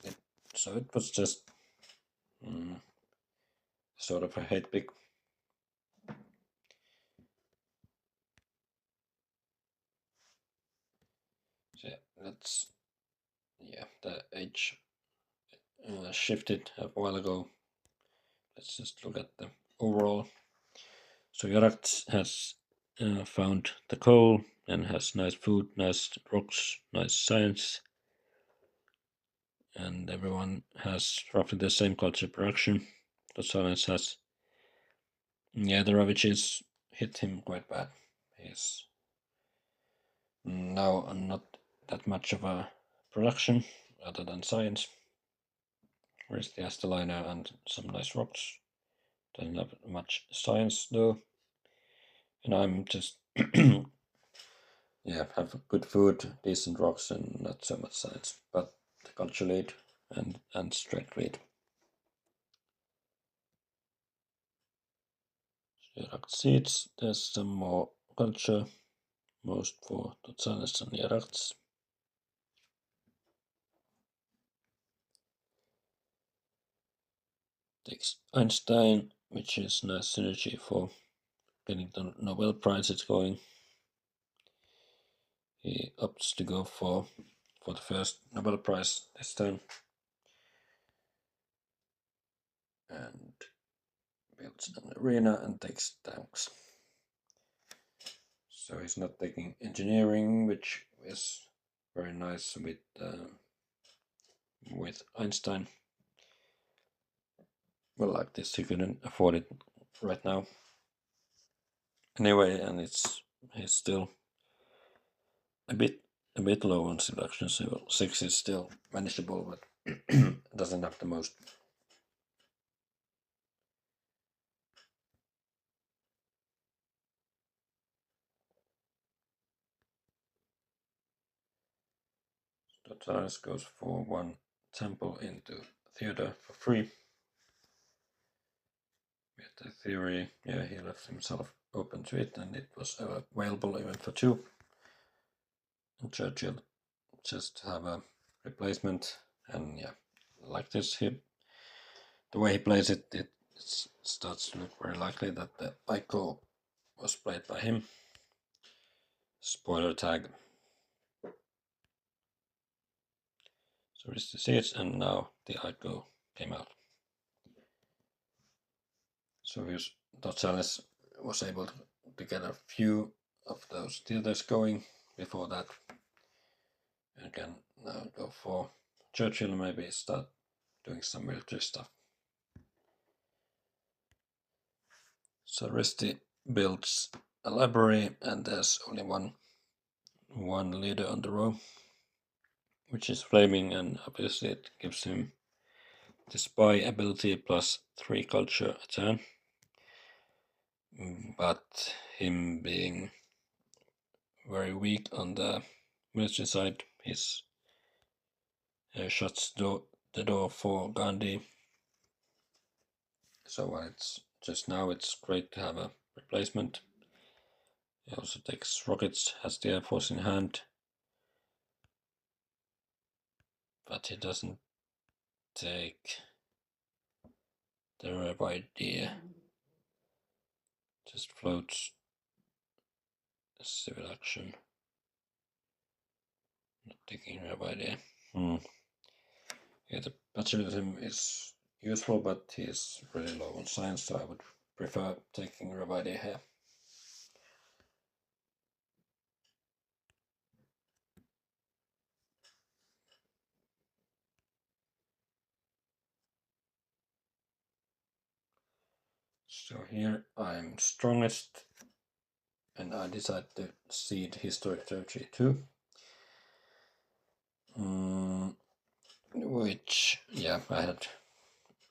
So it was just sort of a hate pick. So that's the age shifted a while ago. Let's just look at the overall. So Jaracz has found the coal and has nice food, nice rocks, nice science, and everyone has roughly the same culture production. Totsilence has, the ravages hit him quite bad. He's now not that much of a production other than science. Ristey has the liner and some nice rocks. Doesn't have much science though. And I'm just have good food, decent rocks, and not so much science, but the culture lead and strength lead. Jaracz seeds, there's some more culture, most for Totsilence and Jaracz. Takes Einstein, which is nice synergy for getting the Nobel Prizes going. He opts to go for the first Nobel Prize this time. And builds an arena and takes tanks. So he's not taking engineering, which is very nice with Einstein. Well, like this, he couldn't afford it right now. Anyway, and he's still a bit low on seduction. So 6 is still manageable, but doesn't have the most. Jaracz goes for 1 temple into theater for free. With the theory, yeah, he left himself open to it, and it was available even for 2. And Churchill just have a replacement, and yeah, like this, the way he plays it, it starts to look very likely that the Aiko was played by him. Spoiler tag. So Ristey sees, and now the Aiko came out. So his totsilence was able to get a few of those theaters going before that. And can now go for Churchill, maybe start doing some military stuff. So Ristey builds a library, and there's only one leader on the row, which is flaming, and obviously it gives him the spy ability plus 3 culture a turn. But him being very weak on the military side, his shuts the door for Gandhi. So it's just now it's great to have a replacement. He also takes rockets, has the Air Force in hand, but he doesn't take the Rev idea. Just floats civil action. Not taking Rev idea. Yeah, the patriotism is useful, but he is really low on science, so I would prefer taking Rev idea here. So here I'm strongest, and I decide to seed historic territory 2. Which, yeah, I had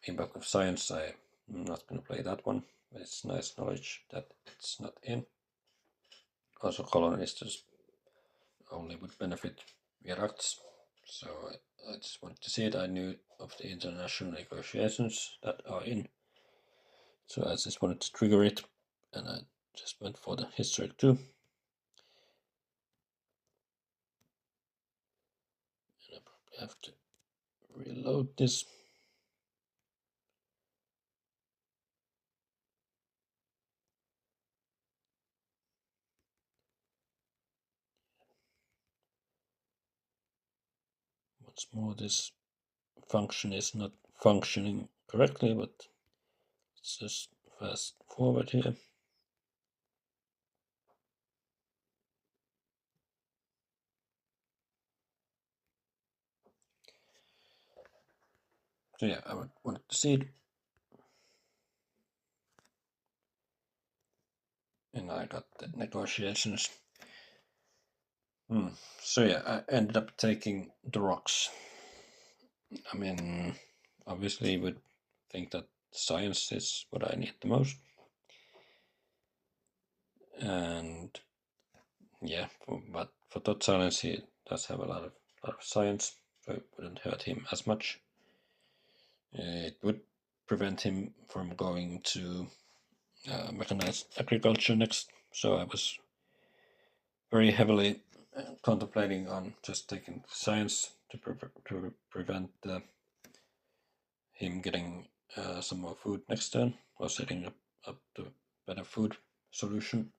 Impact of Science. I'm not going to play that one, but it's nice knowledge that it's not in. Also, colonisters only would benefit Jaracz, so I just wanted to see it. I knew of the international negotiations that are in, so I just wanted to trigger it, and I just went for the historic 2. And I probably have to reload this. Once more, this function is not functioning correctly, but let's just fast forward here. So yeah, I wanted to see it, and I got the negotiations. So yeah, I ended up taking the rocks. I mean, obviously you would think that science is what I need the most. And yeah, but for totsilence he does have a lot of science, so it wouldn't hurt him as much. It would prevent him from going to mechanized agriculture next, so I was very heavily contemplating on just taking science to prevent him getting some more food next turn, or setting up the better food solution.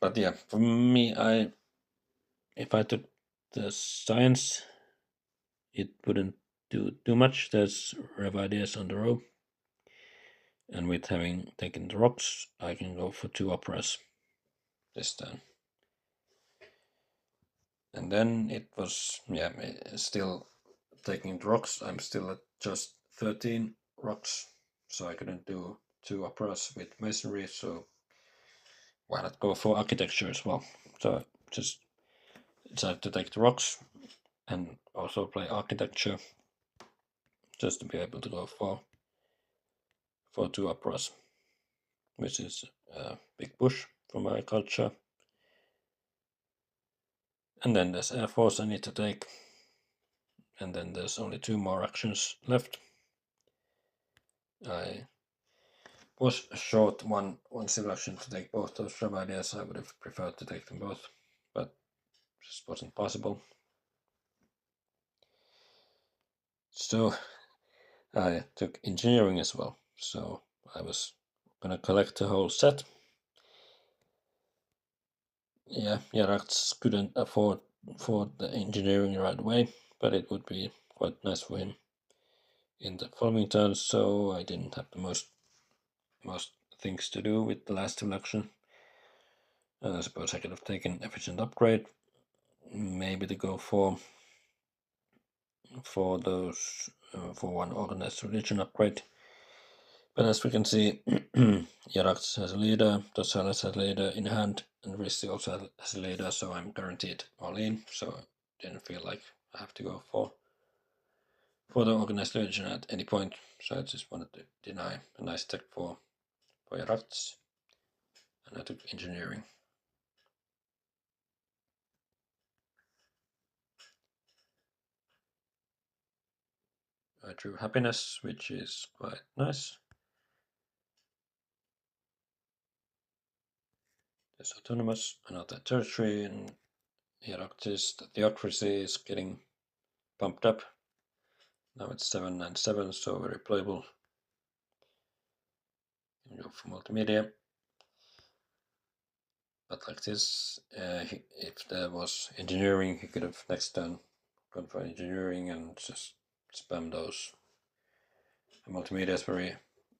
But yeah, for me, if I took the science, it wouldn't do too much. There's rev ideas on the row, and with having taken the rocks, I can go for 2 operas this turn. And then it was, yeah, still taking the rocks. I'm still at just 13 rocks, so I couldn't do 2 operas with masonry, so why not go for architecture as well? So I just decided to take the rocks and also play architecture, just to be able to go for 2 operas, which is a big push for my culture. And then there's Air Force I need to take. And then there's only 2 more actions left. I was short one civil action to take both those job ideas. I would have preferred to take them both, but just wasn't possible. So I took engineering as well. So I was gonna collect the whole set. Yeah, Jaracz couldn't afford the engineering right away, but it would be quite nice for him in the following turns. So I didn't have the most things to do with the last election. I suppose I could have taken efficient upgrade, maybe to go for those for one organized religion upgrade. But as we can see, Jaracz has a leader, totsilence has a leader in hand, and Ristey also has a leader, so I'm guaranteed all in. So I didn't feel like I have to go for the organized religion at any point. So I just wanted to deny a nice tech for Jaracz, and I took engineering. I drew happiness, which is quite nice. There's autonomous, another territory, and Jaracz, the theocracy is getting pumped up. Now it's 797, so very playable. You go for multimedia. But like this, if there was engineering, he could have next turn gone for engineering and just spam those multimedias very,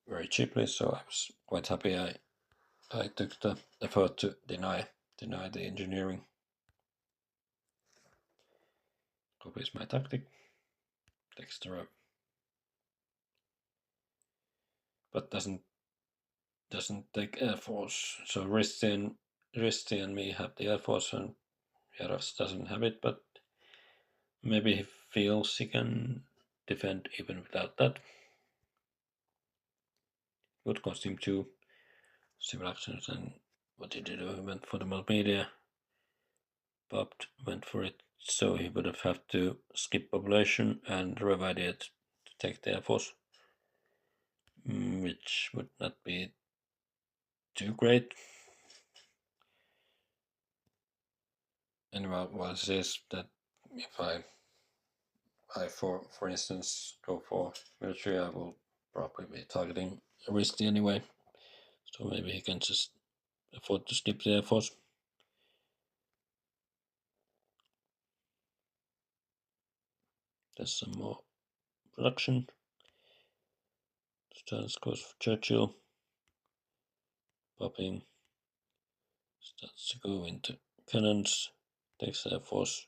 very cheaply. So I was quite happy I took the effort to deny the engineering. Copies my tactic, takes the row, but doesn't take Air Force. So Ristey and me have the Air Force, and Jaracz doesn't have it, but maybe he feels he can defend even without that. Would cost him 2 civil actions, and what did he do? He went for the multimedia. Popped, went for it, so he would have to skip population and revive it to take the Air Force, which would not be too great. And what is that if I for instance go for military, I will probably be targeting Ristey anyway, so maybe he can just afford to skip the Air Force. There's some more production. Starts goes for Churchill. Popping. Starts to go into cannons. Takes Air Force.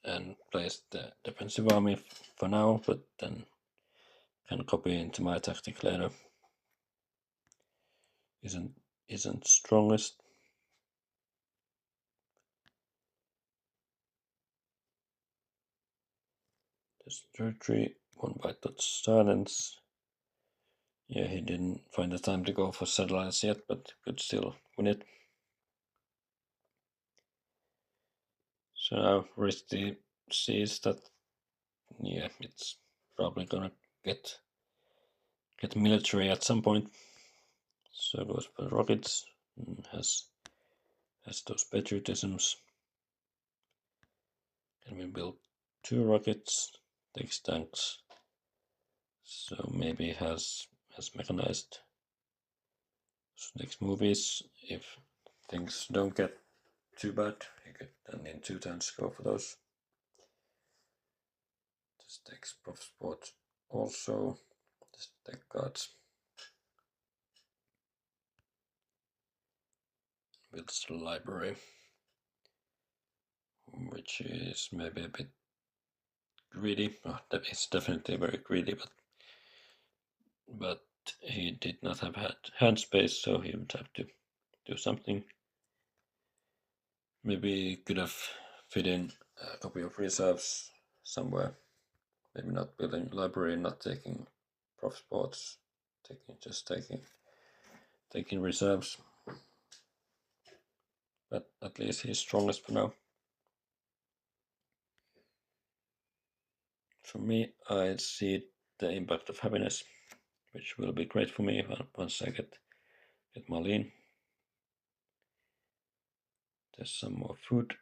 And plays the defensive army for now, but then can copy into my tactic later. Isn't strongest. This territory won by totsilence. Yeah, he didn't find the time to go for satellites yet, but could still win it. So now Ristey sees that, yeah, it's probably gonna get military at some point. So goes for rockets, and has those patriotisms. Can we build 2 rockets? Takes tanks. So maybe has mechanized. So next move is, if things don't get too bad, he could then in 2 turns go for those. This takes prof sport also. This tech cards. Builds the library, which is maybe a bit greedy. Oh, it's definitely very greedy, but he did not have hand space, so he would have to do something. Maybe could have fit in a copy of reserves somewhere. Maybe not building library, not taking prof sports, taking reserves. but at least he's strongest for now. For me, I see the impact of happiness, which will be great for me once I get Marlene. There's some more food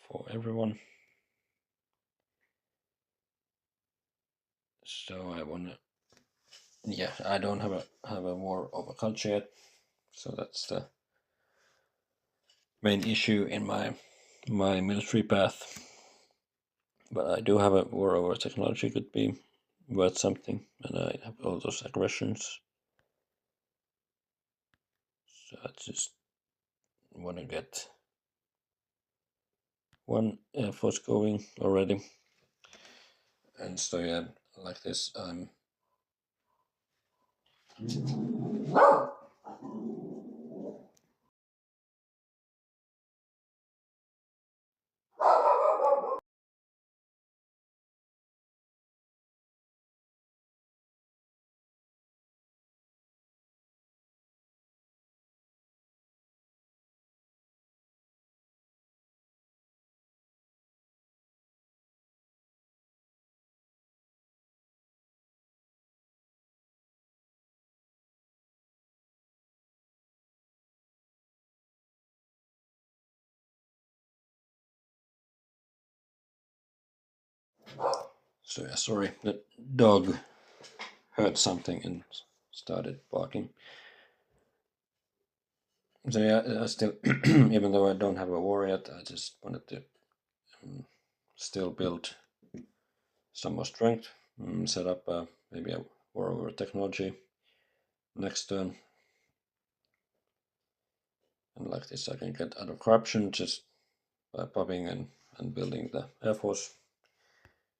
for everyone. So I wanna, yeah, I don't have a war over culture yet, so that's the main issue in my military path. But I do have a war over technology, could be worth something, and I have all those aggressions. So I just want to get one Air Force going already. And so yeah, like this, so yeah, sorry, the dog heard something and started barking. So yeah, I still, even though I don't have a war yet, I just wanted to still build some more strength, set up maybe a war over technology next turn. And like this, I can get out of corruption just by popping and building the Air Force.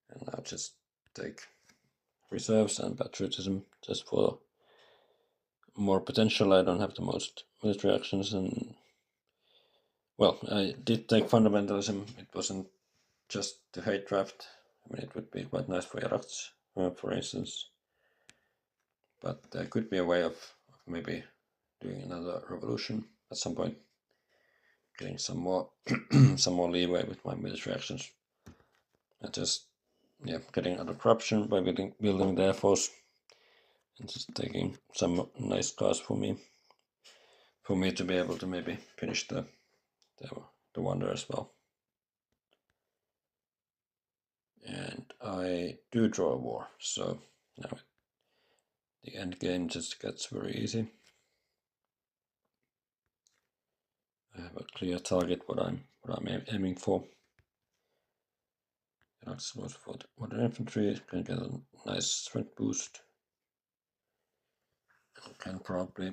And now just take reserves and patriotism just for more potential. I don't have the most military actions, and well, I did take fundamentalism. It wasn't just the hate draft. I mean, it would be quite nice for Jaracz, for instance. But there could be a way of maybe doing another revolution at some point, getting some more some more leeway with my military actions, and just getting out of corruption by building the Air Force, and just taking some nice cars for me to be able to maybe finish the wonder as well. And I do draw a war, so now the end game just gets very easy. I have a clear target what I'm aiming for. That's for modern infantry, can get a nice strength boost. Can probably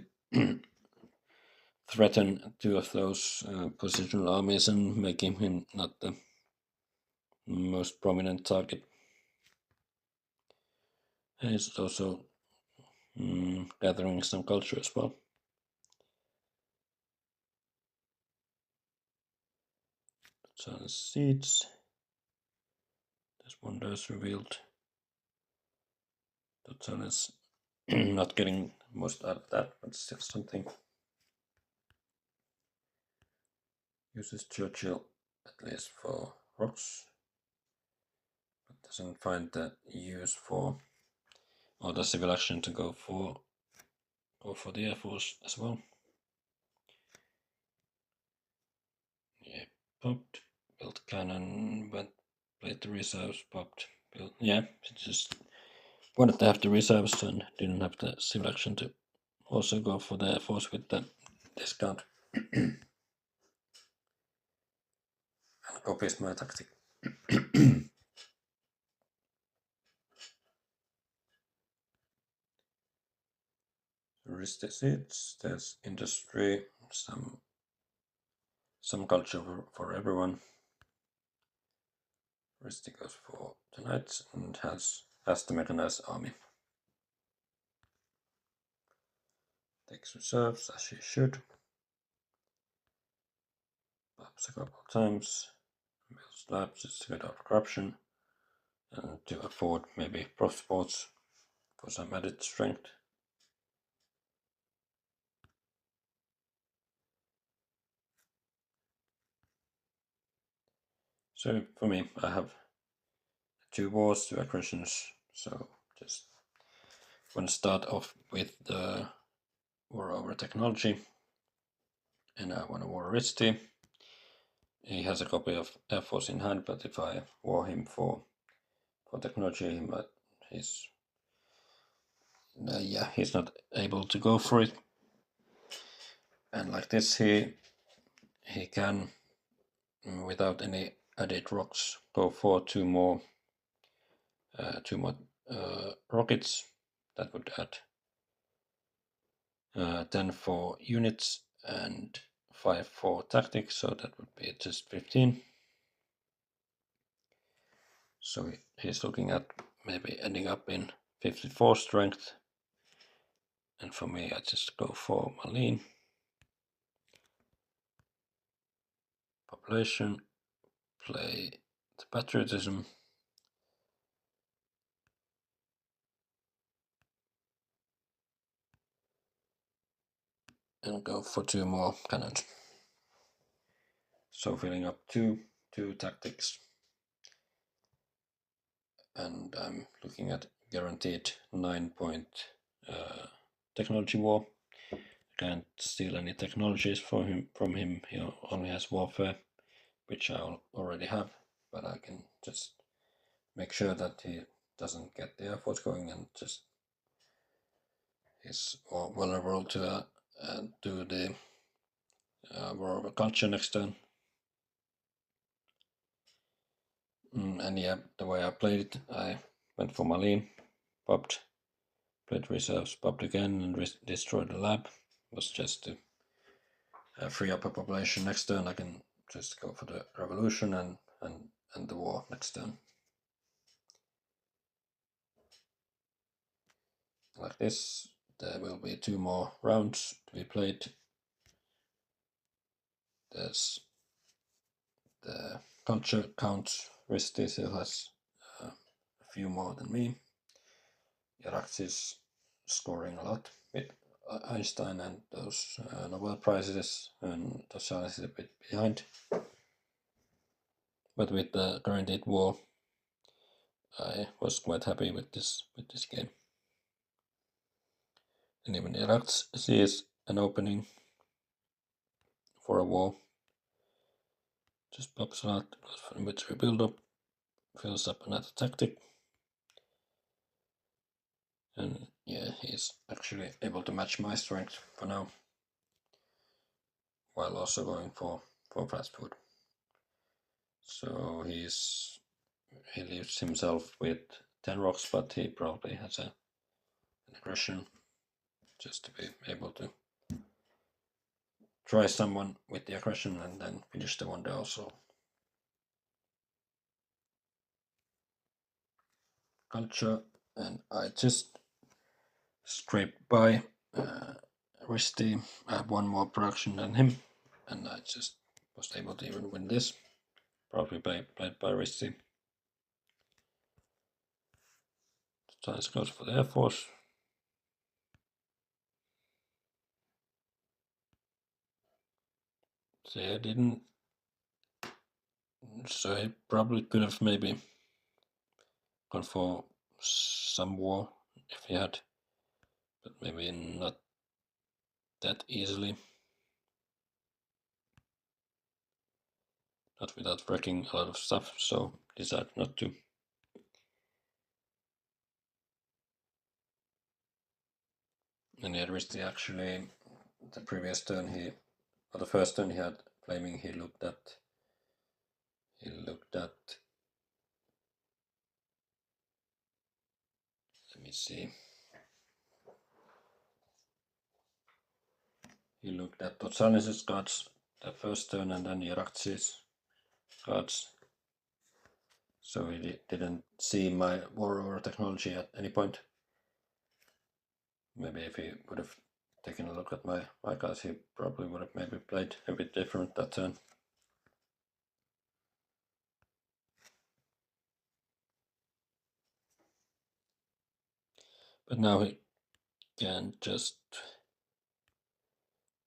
threaten two of those positional armies and making him not the most prominent target. And it's also gathering some culture as well. So seeds. This one does revealed. Totsilence. Not getting most out of that, but still something. Uses Churchill at least for rocks, but doesn't find the use for or the civil action to go for the Air Force as well. Yeah, popped, built cannon, went played the reserves, popped, built. Yeah, just wanted to have the reserves and didn't have the civil action to also go for the Air Force with the discount. And copies my tactic. Ristey seats, there's industry, some culture for everyone. Ristey goes for the knights and has the mechanized army. Takes reserves as she should. Pops a couple of times. Builds labs just to get out of corruption and to afford maybe prof sports for some added strength. So for me, I have 2 wars, 2 aggressions. So just want to start off with the war over technology, and I want to war Ristey. He has a copy of Air Force in hand, but if I war him for technology, he's he's not able to go for it. And like this, he can, without any added rocks, go for 2 more rockets. That would add 10 for units and 5 for tactics, so that would be just 15. So he's looking at maybe ending up in 54 strength. And for me, I just go for Marine. Population, play the patriotism. And go for 2 more cannons. So filling up 2 tactics. And I'm looking at guaranteed 9-point technology war. Can't steal any technologies from him. He only has warfare, which I already have, but I can just make sure that he doesn't get the Air Force going and just is vulnerable to the war of culture next turn. And yeah, the way I played it, I went for Marine, popped, played reserves, popped again, and destroyed the lab. It was just to free up a population next turn. I can just go for the revolution and the war next turn. Like this, there will be 2 more rounds to be played. There's the culture count. Ristey still has a few more than me. Jaracz is scoring a lot with Einstein and those Nobel Prizes, and totsilence is a bit behind. But with the guaranteed war, I was quite happy with this game. And even Jaracz sees an opening for a war. Just pops out, goes for a military build-up, fills up another tactic. And yeah, he's actually able to match my strength for now, while also going for fast food. So he leaves himself with 10 rocks, but he probably has an aggression just to be able to try someone with the aggression and then finish the one day also. Culture, and I just scraped by Ristey. I have 1 more production than him, and I just was able to even win this. Probably played by Ristey. Science goes for the Air Force. So I didn't. So he probably could have maybe gone for some war if he had, but maybe not that easily. Not without wrecking a lot of stuff, so decided not to. And yeah, Ristey actually, the previous turn or the first turn he had claiming he looked at, let me see. He looked at Totsilence's cards the first turn and then Jaracz's cards. So he didn't see my war over technology at any point. Maybe if he would have taken a look at my cards, he probably would have maybe played a bit different that turn. But now he can just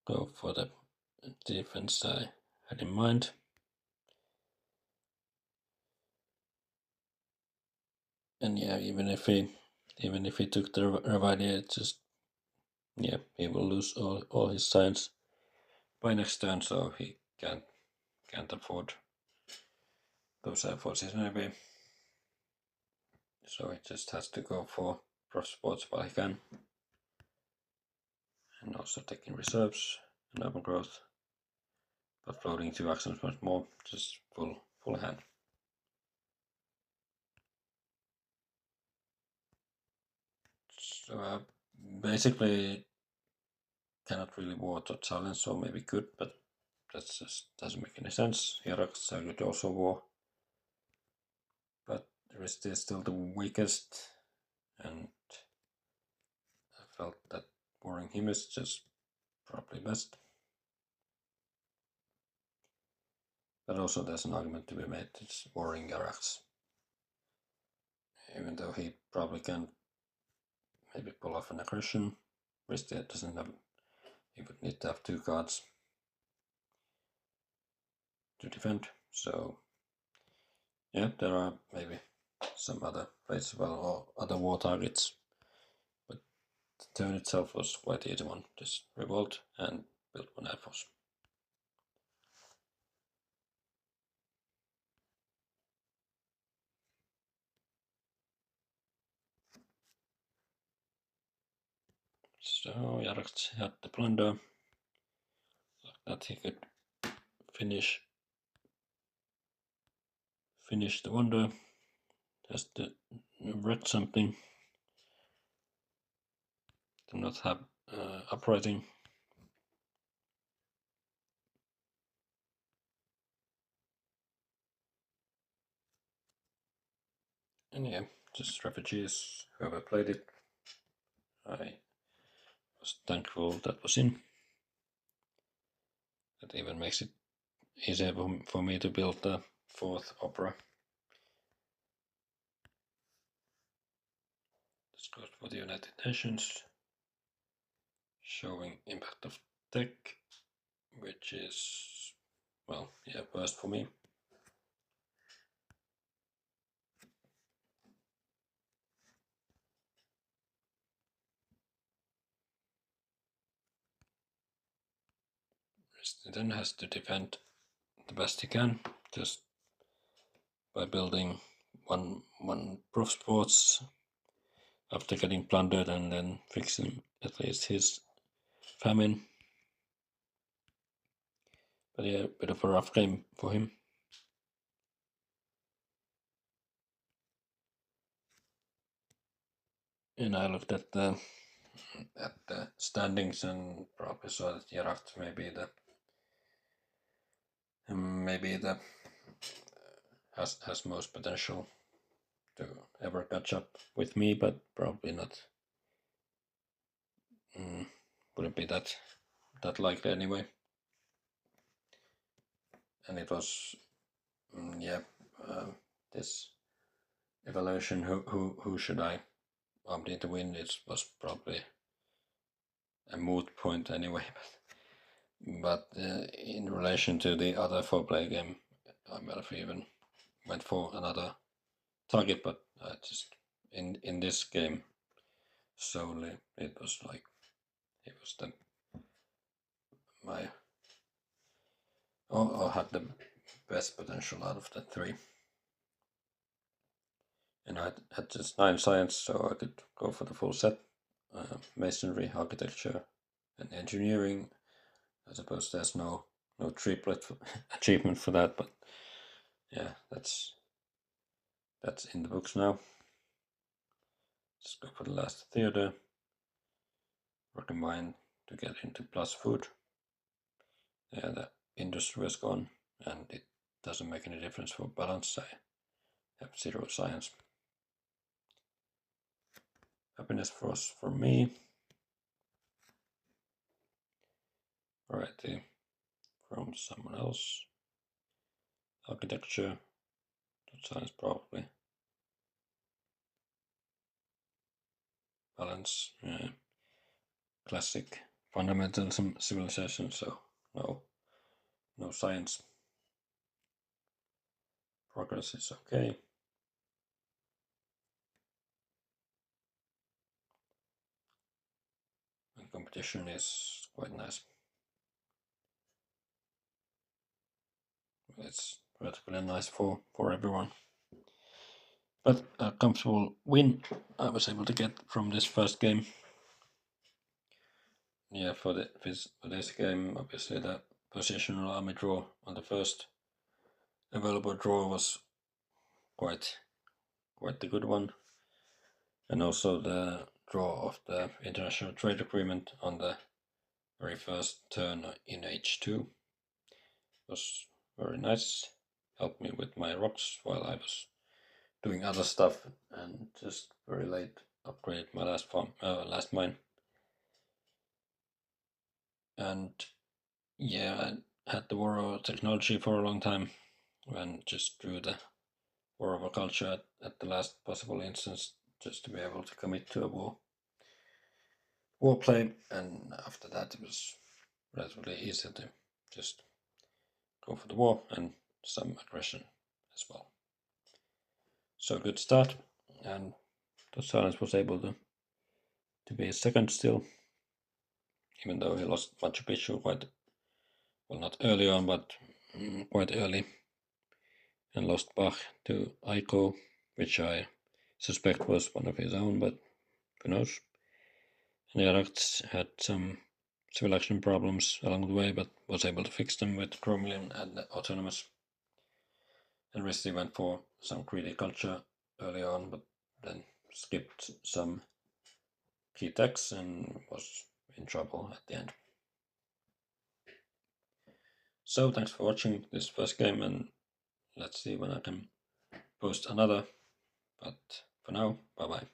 go for the defense I had in mind. And yeah, even if he took the Revidia, it just he will lose all his science by next turn, so he can't afford those forces anyway. So he just has to go for prof spots while he can. And also taking reserves and open growth. But floating 2 actions much more, just full hand. So basically cannot really war totsilence, so maybe good, but that just doesn't make any sense. Jaracz I could also war, but Ristey is still the weakest, and I felt that warring him is just probably best. But also there's an argument to be made, it's warring Jaracz. Even though he probably can maybe pull off an aggression, Ristey doesn't have, he would need to have 2 cards to defend, so yeah, there are maybe some other plays as well, or other war targets, but the turn itself was quite the easy one. Just revolt and build 1 Air Force. So Jaracz had the plunder, like that he could finish the wonder, has to wreck something, to not have uprising. And yeah, just refugees, whoever played it, I was thankful that was in. That even makes it easier for me to build the 4th opera. This goes for the United Nations, showing impact of tech, which is, well, yeah, worst for me. Ristey then has to defend the best he can, just by building one proof sports after getting plundered and then fixing at least his famine. But yeah, a bit of a rough game for him. And I looked at the standings and probably saw that Jaracz maybe the has most potential to ever catch up with me, but probably not. Wouldn't be that likely anyway. And it was this evaluation, who should I opt to win, it was probably a moot point anyway. But in relation to the other 4-player game, I might have even went for another target, but just in this game solely, it was like it was or had the best potential out of the 3. And I had just 9 science, so I could go for the full set. Masonry, architecture, and engineering. I suppose there's no triplet achievement for that, but yeah, that's in the books now. Just go for the last theater. Recommend to get into plus food. Yeah, the industry was gone, and it doesn't make any difference for balance. I have 0 science. Happiness for me. Variety from someone else. Architecture. Science probably. Balance. Yeah. Classic fundamentalism civilization, so no science. Progress is okay. competition is quite nice. It's relatively nice for everyone. But a comfortable win I was able to get from this first game. Yeah, for this game, obviously the positional army draw on the first available draw was quite the good one, and also the draw of the international trade agreement on the very first turn in H2 was very nice. Helped me with my rocks while I was doing other stuff, and just very late upgraded my last mine. And yeah, I had the war of technology for a long time, and just drew the war of culture at the last possible instance, just to be able to commit to a war play. And after that, it was relatively easy to just go for the war and some aggression as well. So good start, and totsilence was able to be second still, even though he lost Machu Picchu quite well, not early on, but quite early, and lost Bach to Aiko, which I suspect was one of his own, but who knows. And Jaracz had some civil action problems along the way, but was able to fix them with Chromium and Autonomous. And Ristey went for some greedy culture early on, but then skipped some key techs and was in trouble at the end. So thanks for watching this first game, and let's see when I can post another. But for now, bye bye.